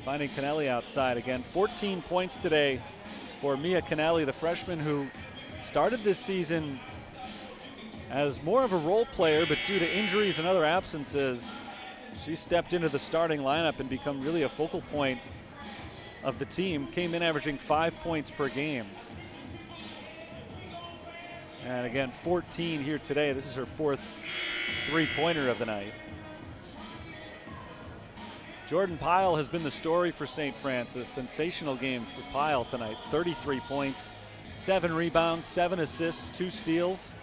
finding Kennelly outside again. 14 points today for Mia Kennelly, the freshman who started this season as more of a role player, but due to injuries and other absences, she stepped into the starting lineup and become really a focal point of the team. Came in averaging 5 points per game. And again, 14 here today. This is her fourth three-pointer of the night. Jordan Pyle has been the story for St. Francis. Sensational game for Pyle tonight. 33 points, 7 rebounds, 7 assists, 2 steals.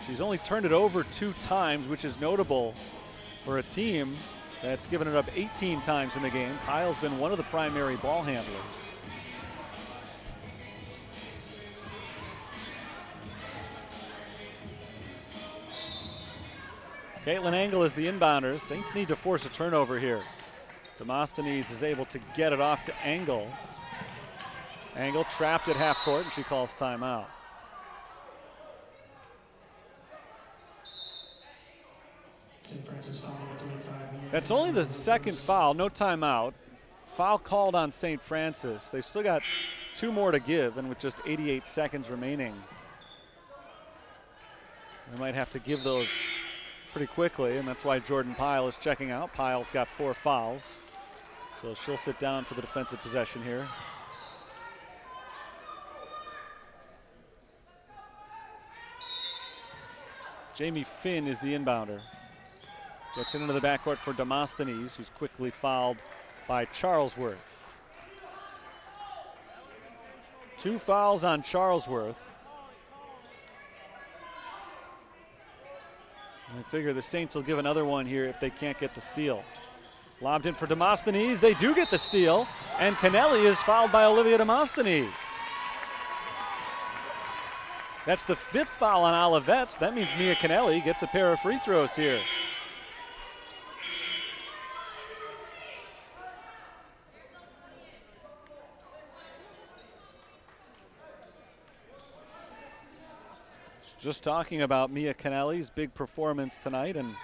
She's only turned it over 2 times, which is notable for a team that's given it up 18 times in the game. Pyle's been one of the primary ball handlers. Caitlin Engel is the inbounder. Saints need to force a turnover here. Demosthenes is able to get it off to Engel. Engel trapped at half court, and she calls timeout. That's only the second foul, no timeout. foul called on St. Francis. They've still got 2 more to give, and with just 88 seconds remaining, they might have to give those pretty quickly, and that's why Jordan Pyle is checking out. Pyle's got 4 fouls, so she'll sit down for the defensive possession here. Jamie Finn is the inbounder. Gets it into the backcourt for Demosthenes, who's quickly fouled by Charlesworth. 2 fouls on Charlesworth. I figure the Saints will give another one here if they can't get the steal. Lobbed in for Demosthenes. They do get the steal, and Kennelly is fouled by Olivia Demosthenes. That's the 5th foul on Olivet. That means Mia Kennelly gets a pair of free throws here. Just talking about Mia Kennelly's big performance tonight and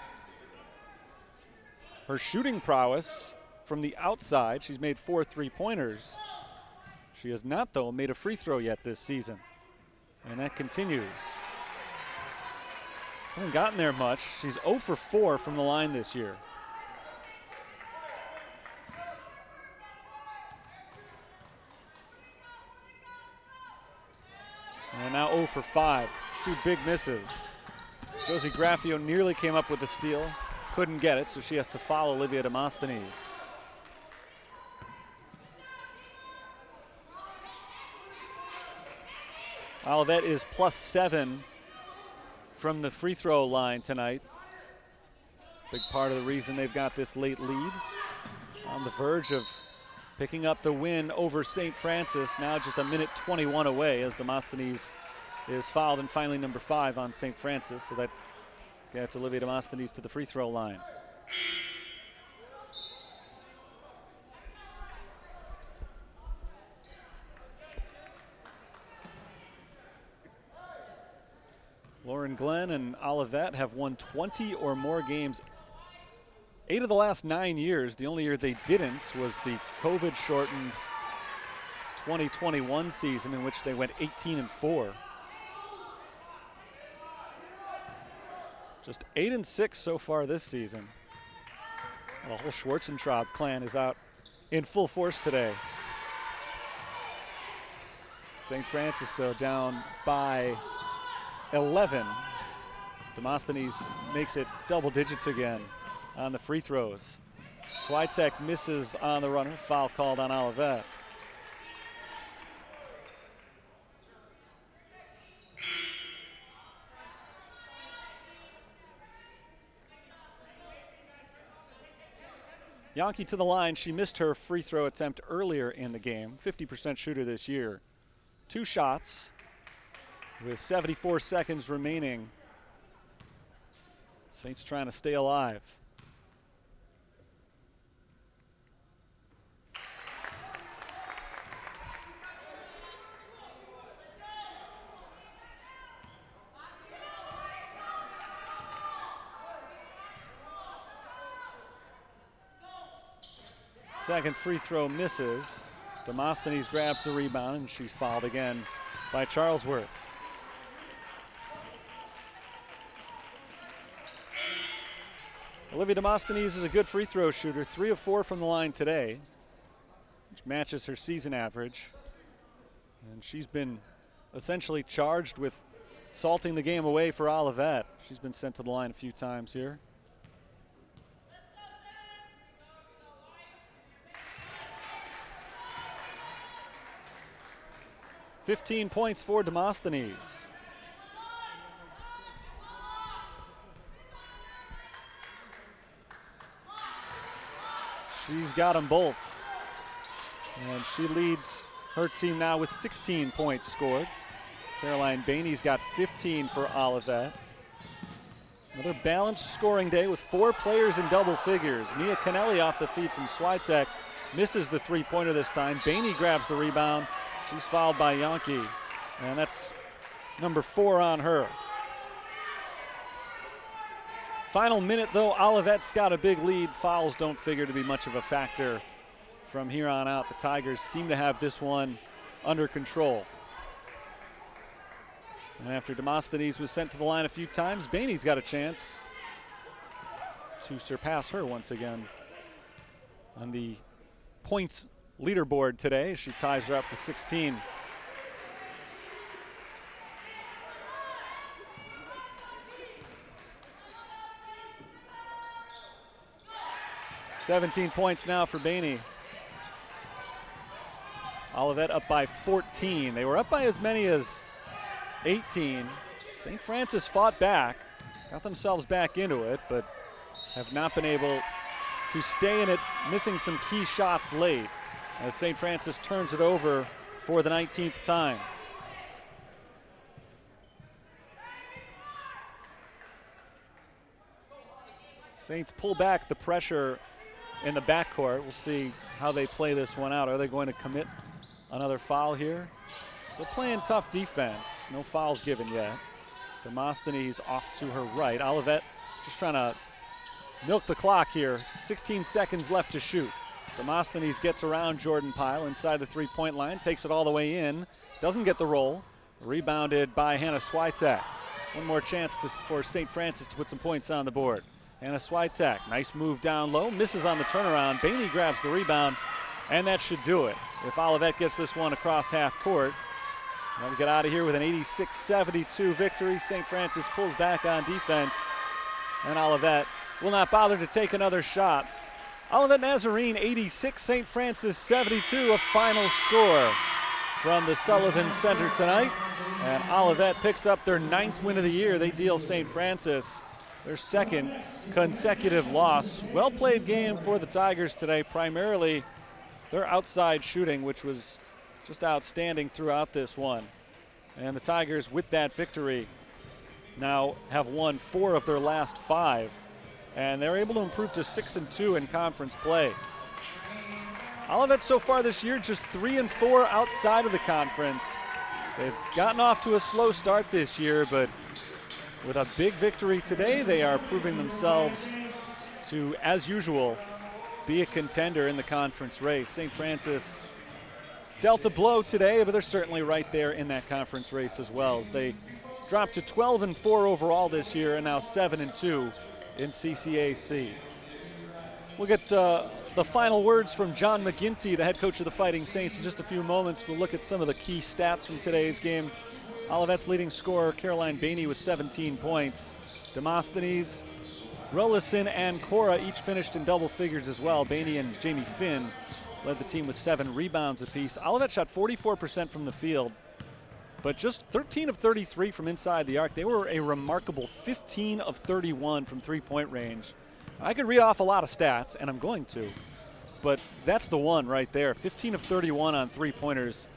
her shooting prowess from the outside. She's made 4 3-pointers. She has not, though, made a free throw yet this season. And that continues. Hasn't gotten there much. She's 0 for 4 from the line this year. And now 0 for 5. 2 big misses. Josie Graffio nearly came up with the steal. Couldn't get it, so she has to foul Olivia Demosthenes. Olivet is +7 from the free throw line tonight. Big part of the reason they've got this late lead. On the verge of picking up the win over St. Francis, now just 1:21 away as Demosthenes is fouled, and finally number 5 on St. Francis, so that gets Olivia Demosthenes to the free throw line. Lauren Glenn and Olivet have won 20 or more games 8 of the last 9 years. The only year they didn't was the COVID-shortened 2021 season, in which they went 18-4. Just 8-6 so far this season. The whole Schwarzentraub clan is out in full force today. St. Francis, though, down by 11. Demosthenes makes it double digits again on the free throws. Switek misses on the runner. Foul called on Olivet. Yankee to the line. She missed her free throw attempt earlier in the game. 50% shooter this year. 2 shots with 74 seconds remaining. Saints trying to stay alive. Second free throw misses. Demosthenes grabs the rebound, and she's fouled again by Charlesworth. Olivia Demosthenes is a good free throw shooter, 3 of 4 from the line today, which matches her season average. And she's been essentially charged with salting the game away for Olivet. She's been sent to the line a few times here. "15 points for Demosthenes. She's got them both. And she leads her team now with 16 points scored. Caroline Bainey's got 15 for Olivet. Another balanced scoring day with 4 players in double figures. Mia Kennelly off the feed from Switek misses the 3-pointer this time. Bainey grabs the rebound. She's fouled by Yankee, and that's number 4 on her. Final minute, though. Olivet's got a big lead. Fouls don't figure to be much of a factor from here on out, the Tigers seem to have this one under control. And after Demosthenes was sent to the line a few times, Bainey's got a chance to surpass her once again on the points leaderboard today. She ties her up with 16. "17 points now for Bainey. Olivet up by 14. They were up by as many as 18. St. Francis fought back, got themselves back into it, but have not been able to stay in it, missing some key shots late as St. Francis turns it over for the 19th time. Saints pull back the pressure in the backcourt. We'll see how they play this one out. Are they going to commit another foul here? Still playing tough defense. No fouls given yet. Demosthenes off to her right. Olivet just trying to milk the clock here. 16 seconds left to shoot. Demosthenes gets around Jordan Pyle inside the three-point line, takes it all the way in, doesn't get the roll. Rebounded by Hannah Switek. One more chance for St. Francis to put some points on the board. Hannah Switek, nice move down low, misses on the turnaround. Bainey grabs the rebound, and that should do it. If Olivet gets this one across half court, they'll get out of here with an 86-72 victory. St. Francis pulls back on defense, and Olivet will not bother to take another shot. Olivet Nazarene 86, St. Francis 72, a final score from the Sullivan Center tonight. And Olivet picks up their 9th win of the year. They deal St. Francis their 2nd consecutive loss. Well-played game for the Tigers today, primarily their outside shooting, which was just outstanding throughout this one. And the Tigers, with that victory, now have won 4 of their last 5. And they're able to improve to 6-2 in conference play. Olivet so far this year just 3-4 outside of the conference. They've gotten off to a slow start this year, but with a big victory today, they are proving themselves to, as usual, be a contender in the conference race. St. Francis dealt a blow today, but they're certainly right there in that conference race as well, as they dropped to 12-4 overall this year and now 7-2 in CCAC. We'll get the final words from John McGinty, the head coach of the Fighting Saints, in just a few moments. We'll look at some of the key stats from today's game. Olivet's leading scorer, Caroline Bainey, with 17 points. Demosthenes, Rollison, and Cora each finished in double figures as well. Bainey and Jamie Finn led the team with 7 rebounds apiece. Olivet shot 44% from the field, but just 13 of 33 from inside the arc. They were a remarkable 15 of 31 from three-point range. I could read off a lot of stats, and I'm going to, but that's the one right there. 15 of 31 on three-pointers.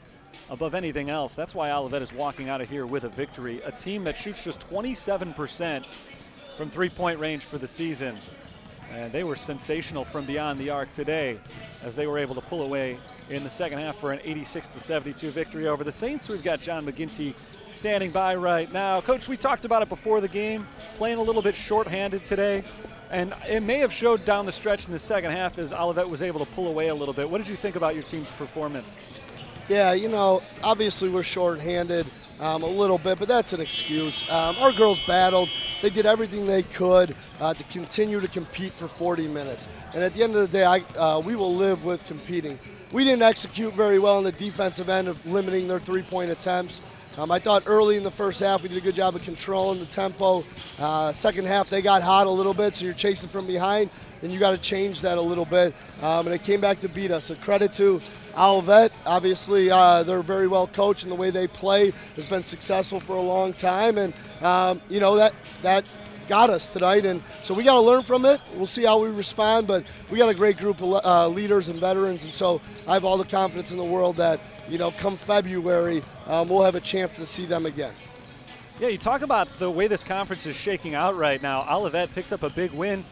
Above anything else, that's why Olivet is walking out of here with a victory. A team that shoots just 27% from three-point range for the season. And they were sensational from beyond the arc today as they were able to pull away in the second half for an 86-72 victory over the Saints. We've got John McGinty standing by right now. Coach, we talked about it before the game, playing a little bit shorthanded today. And it may have showed down the stretch in the second half as Olivet was able to pull away a little bit. What did you think about your team's performance? Yeah, you know, obviously we're shorthanded a little bit, but that's an excuse. Our girls battled. They did everything they could to continue to compete for 40 minutes. And at the end of the day, we will live with competing. We didn't execute very well on the defensive end of limiting their three-point attempts. I thought early in the first half we did a good job of controlling the tempo. Second half they got hot a little bit, so you're chasing from behind, and you got to change that a little bit. And they came back to beat us. So credit to Olivet. Obviously, they're very well coached, and the way they play has been successful for a long time. And you know, that got us tonight, and so we got to learn from it. We'll see how we respond, but we got a great group of leaders and veterans, and so I have all the confidence in the world that, you know, come February, we'll have a chance to see them again. Yeah, you talk about the way this conference is shaking out right now. Olivet picked up a big win.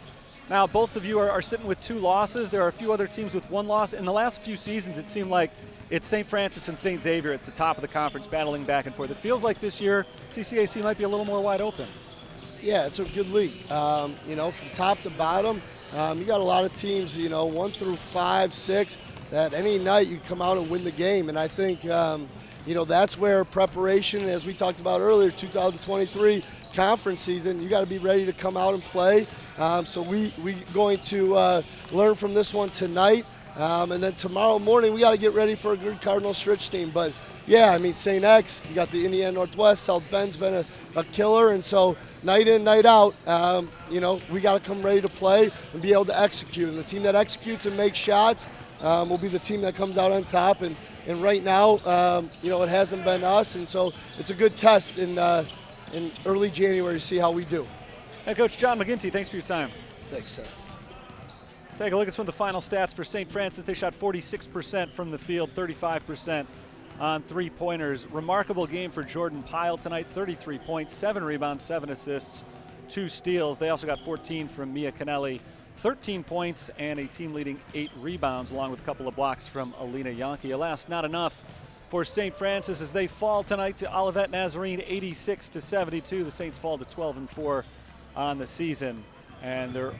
Now, both of you are sitting with 2 losses. There are a few other teams with 1 loss. In the last few seasons, it seemed like it's St. Francis and St. Xavier at the top of the conference battling back and forth. It feels like this year CCAC might be a little more wide open. Yeah, it's a good league. You know, from top to bottom, you got a lot of teams, you know, 1 through 5, 6. that any night you come out and win the game. And I think, you know, that's where preparation, as we talked about earlier, 2023 conference season, you got to be ready to come out and play. So we going to learn from this one tonight. And then tomorrow morning, we got to get ready for a good Cardinal Stritch team. But yeah, I mean, St. X, you got the Indiana Northwest, South Bend's been a killer. And so night in, night out, you know, we got to come ready to play and be able to execute. And the team that executes and makes shots will be the team that comes out on top. And right now, you know, it hasn't been us. And so it's a good test in early January to see how we do. Head coach John McGinty, thanks for your time. Thanks, sir. Take a look at some of the final stats for St. Francis. They shot 46% from the field, 35% on three-pointers. Remarkable game for Jordan Pyle tonight, 33 points, 7 rebounds, 7 assists, 2 steals. They also got 14 from Mia Canelli, 13 points and a team-leading 8 rebounds, along with a couple of blocks from Alina Yankee. Alas, not enough for St. Francis as they fall tonight to Olivet Nazarene, 86-72. The Saints fall to 12-4 on the season, and their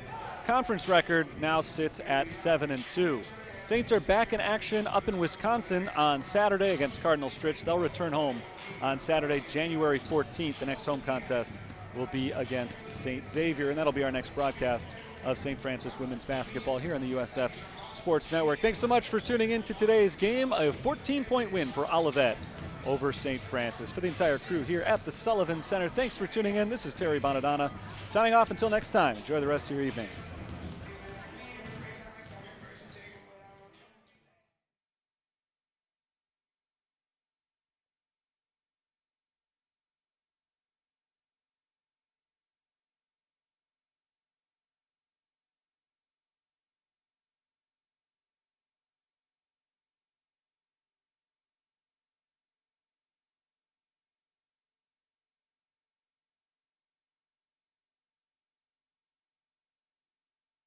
conference record now sits at 7-2. Saints are back in action up in Wisconsin on Saturday against Cardinal Stritch. They'll return home on Saturday, January 14th. The next home contest will be against St. Xavier, and that'll be our next broadcast of St. Francis women's basketball here on the USF Sports Network. Thanks so much for tuning in to today's game. A 14-point win for Olivet over St. Francis. For the entire crew here at the Sullivan Center, thanks for tuning in. This is Terry Bonadonna signing off until next time. Enjoy the rest of your evening.